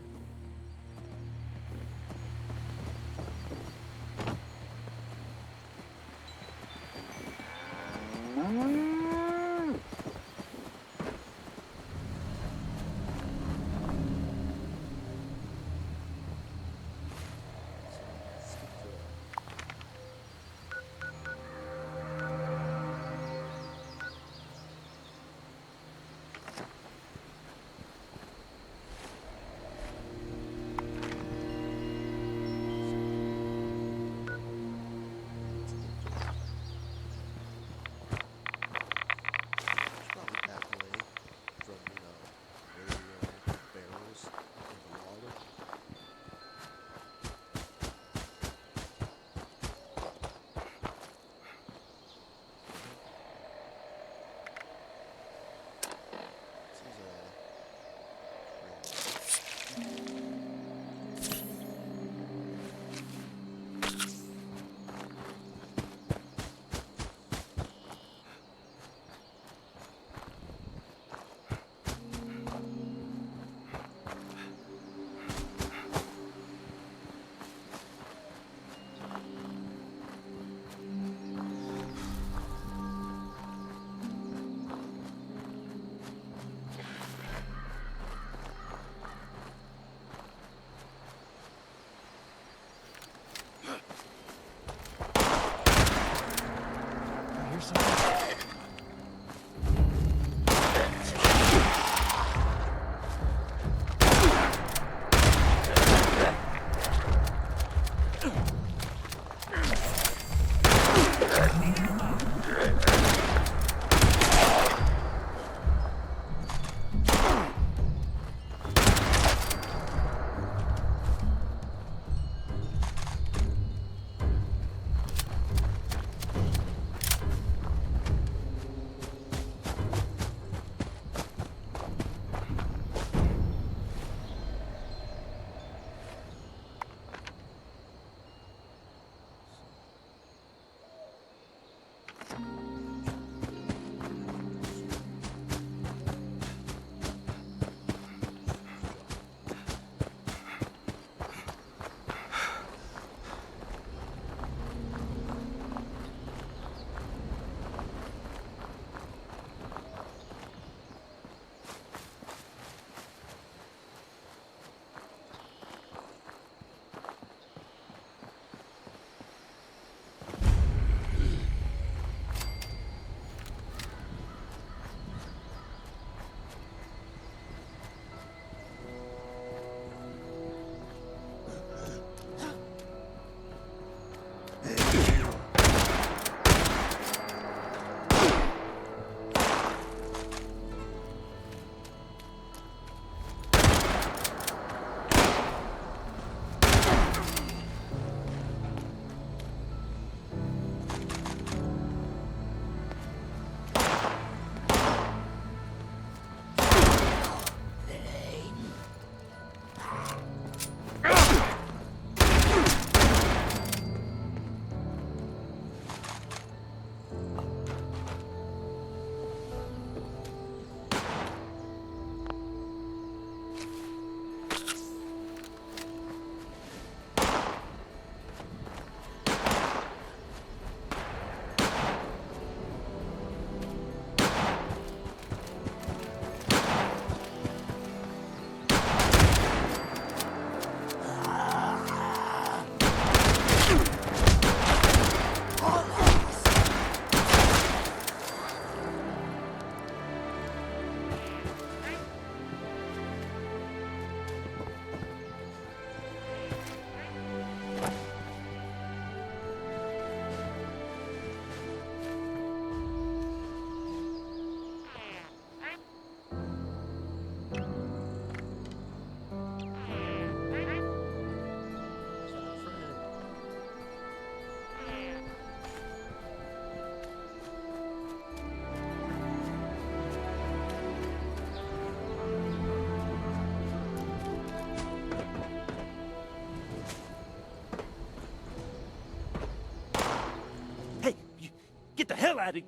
Get the hell out of...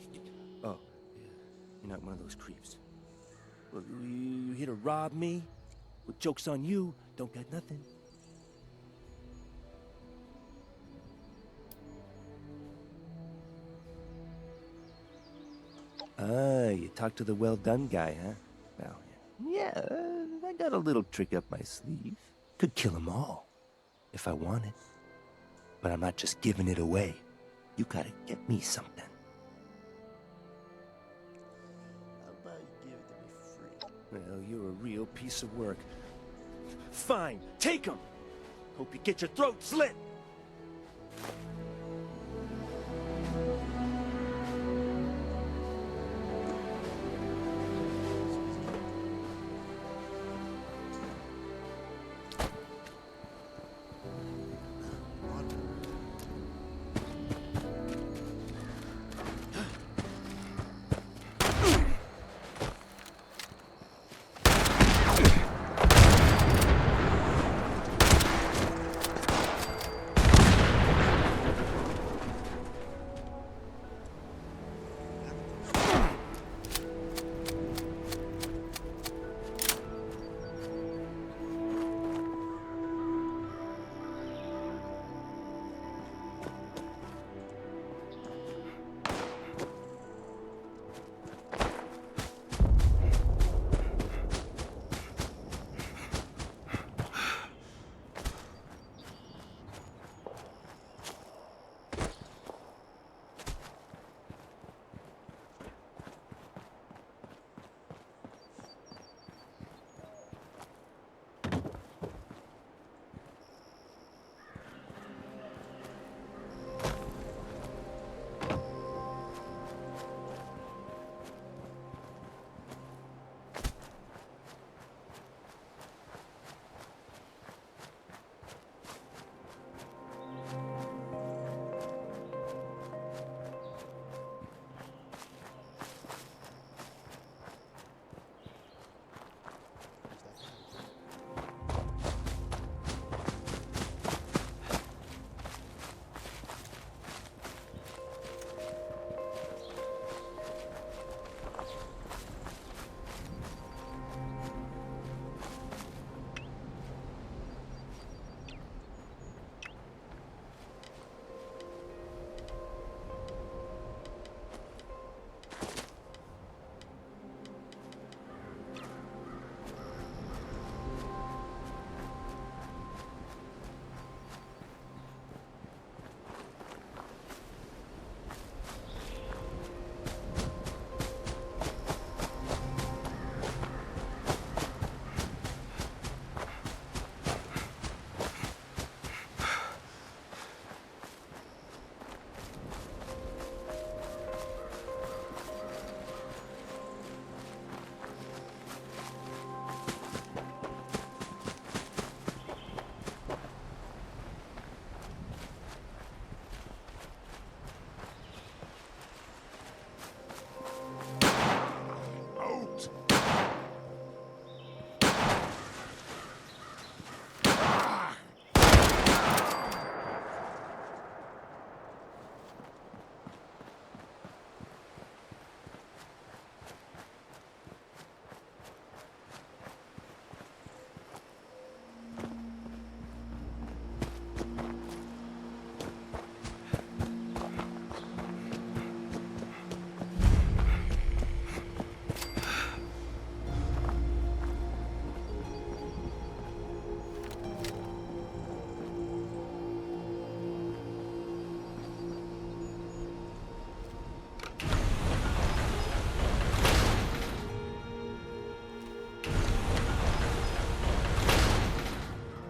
Oh, yeah. You're not one of those creeps. Well, you here to rob me? Well, joke's on you. Don't got nothing. Ah, you talked to the well-done guy, huh? Well, yeah, I got a little trick up my sleeve. Could kill them all, if I wanted. But I'm not just giving it away. You gotta get me something. How about you give it to me free? Well, you're a real piece of work. Fine, take them! Hope you get your throat slit!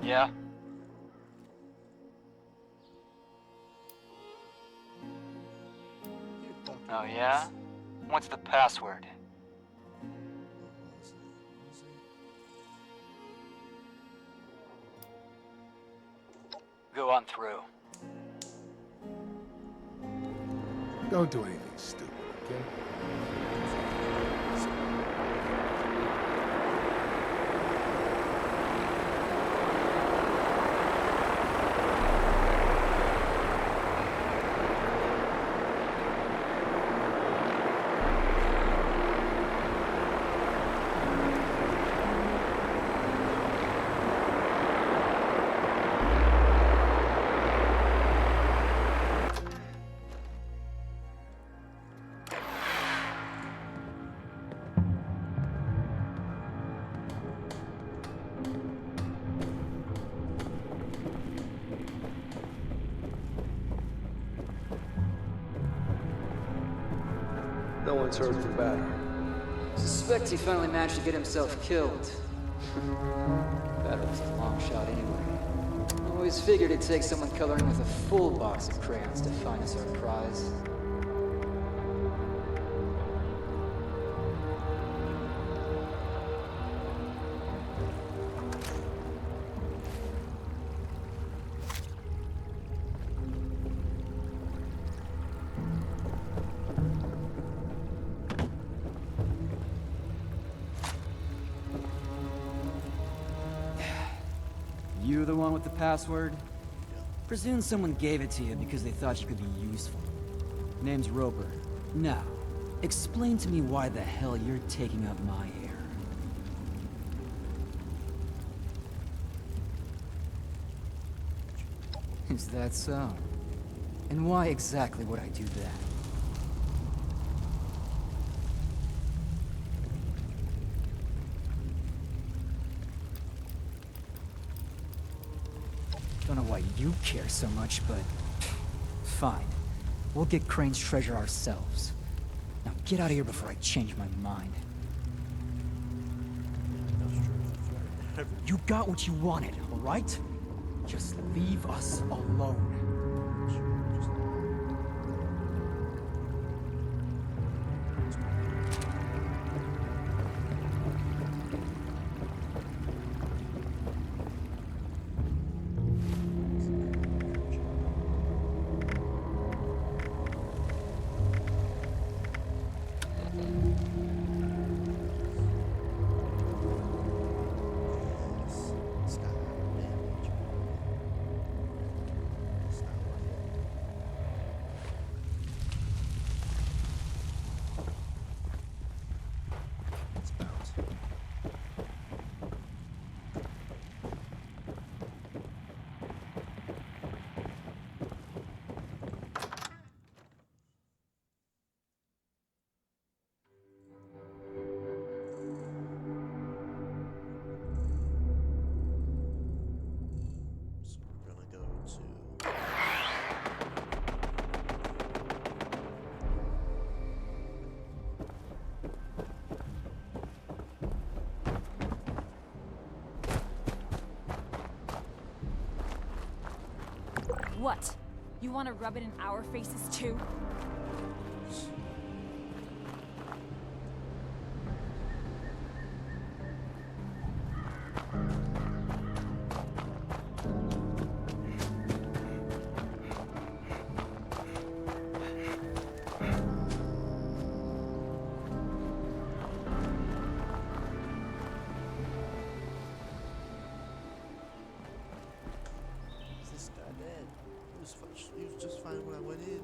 Yeah? Oh yeah? What's the password? Go on through. Don't do anything stupid, okay? one's heard from Batter. Suspect he finally managed to get himself killed. Batter was a long shot anyway. Always figured it'd take someone coloring with a full box of crayons to find us our prize. You the one with the password? Presume someone gave it to you because they thought you could be useful. Name's Roper. Now, explain to me why the hell you're taking up my hair. Is that so? And why exactly would I do that? Don't know why you care so much, but... fine. We'll get Crane's treasure ourselves. Now get out of here before I change my mind. You got what you wanted, alright? Just leave us alone. What? You want to rub it in our faces too? Is this guy dead? He was just fine when I went in.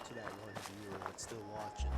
to that one viewer that's still watching.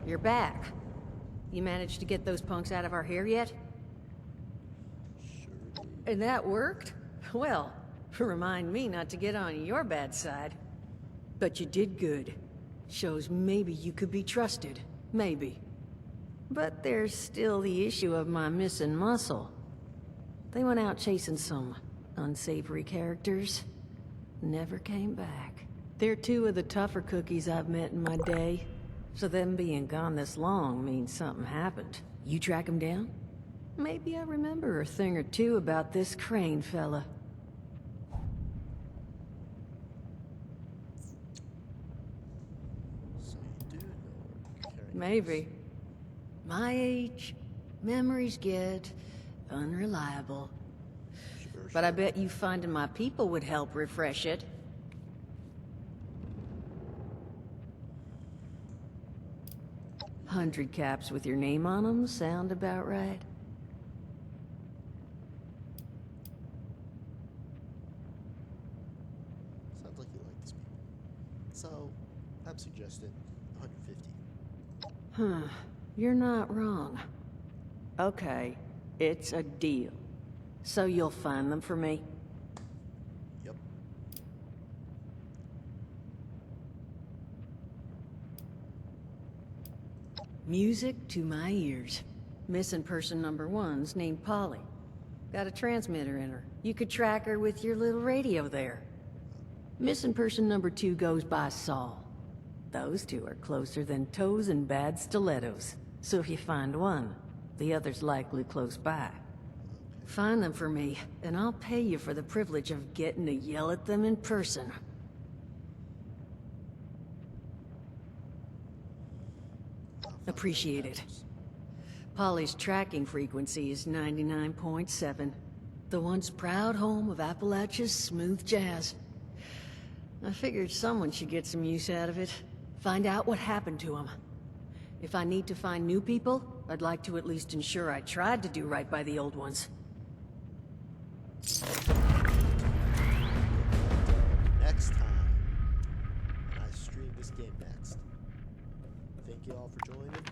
You're back. You managed to get those punks out of our hair yet? Sure. And that worked? Well, remind me not to get on your bad side. But you did good. Shows maybe you could be trusted. Maybe. But there's still the issue of my missing muscle. They went out chasing some unsavory characters. Never came back. They're two of the tougher cookies I've met in my day. So them being gone this long means something happened. You track them down? Maybe I remember a thing or two about this Crane fella. So you do know where Crane Maybe. My age, memories get unreliable. Sure, But I bet you finding my people would help refresh it. 100 caps with your name on them sound about right? Sounds like you like these people. So, I'm suggesting 150. Huh. You're not wrong. Okay, it's a deal. So you'll find them for me? Yep. Music to my ears. Missing person number one's named Polly. Got a transmitter in her. You could track her with your little radio there. Missing person number two goes by Saul. Those two are closer than toes and bad stilettos. So if you find one, the other's likely close by. Find them for me, and I'll pay you for the privilege of getting to yell at them in person. Appreciate it. Polly's tracking frequency is 99.7. The once proud home of Appalachia's smooth jazz. I figured someone should get some use out of it. Find out what happened to him. If I need to find new people, I'd like to at least ensure I tried to do right by the old ones. Next time, when I stream this game next. Thank you all for joining.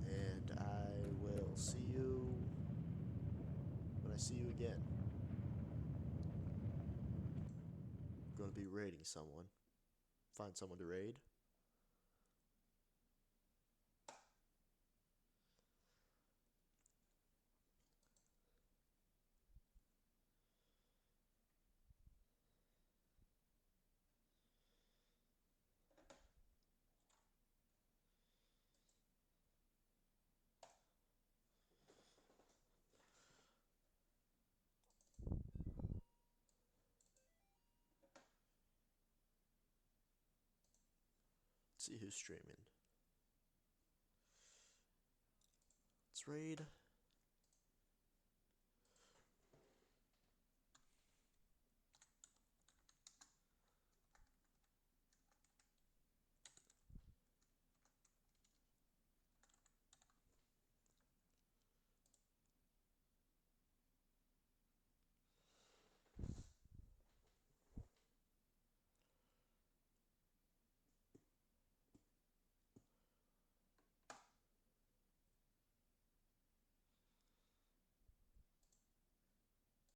And I will see you when I see you again. I'm going to be raiding someone. Find someone to raid. See who's streaming. Let's raid.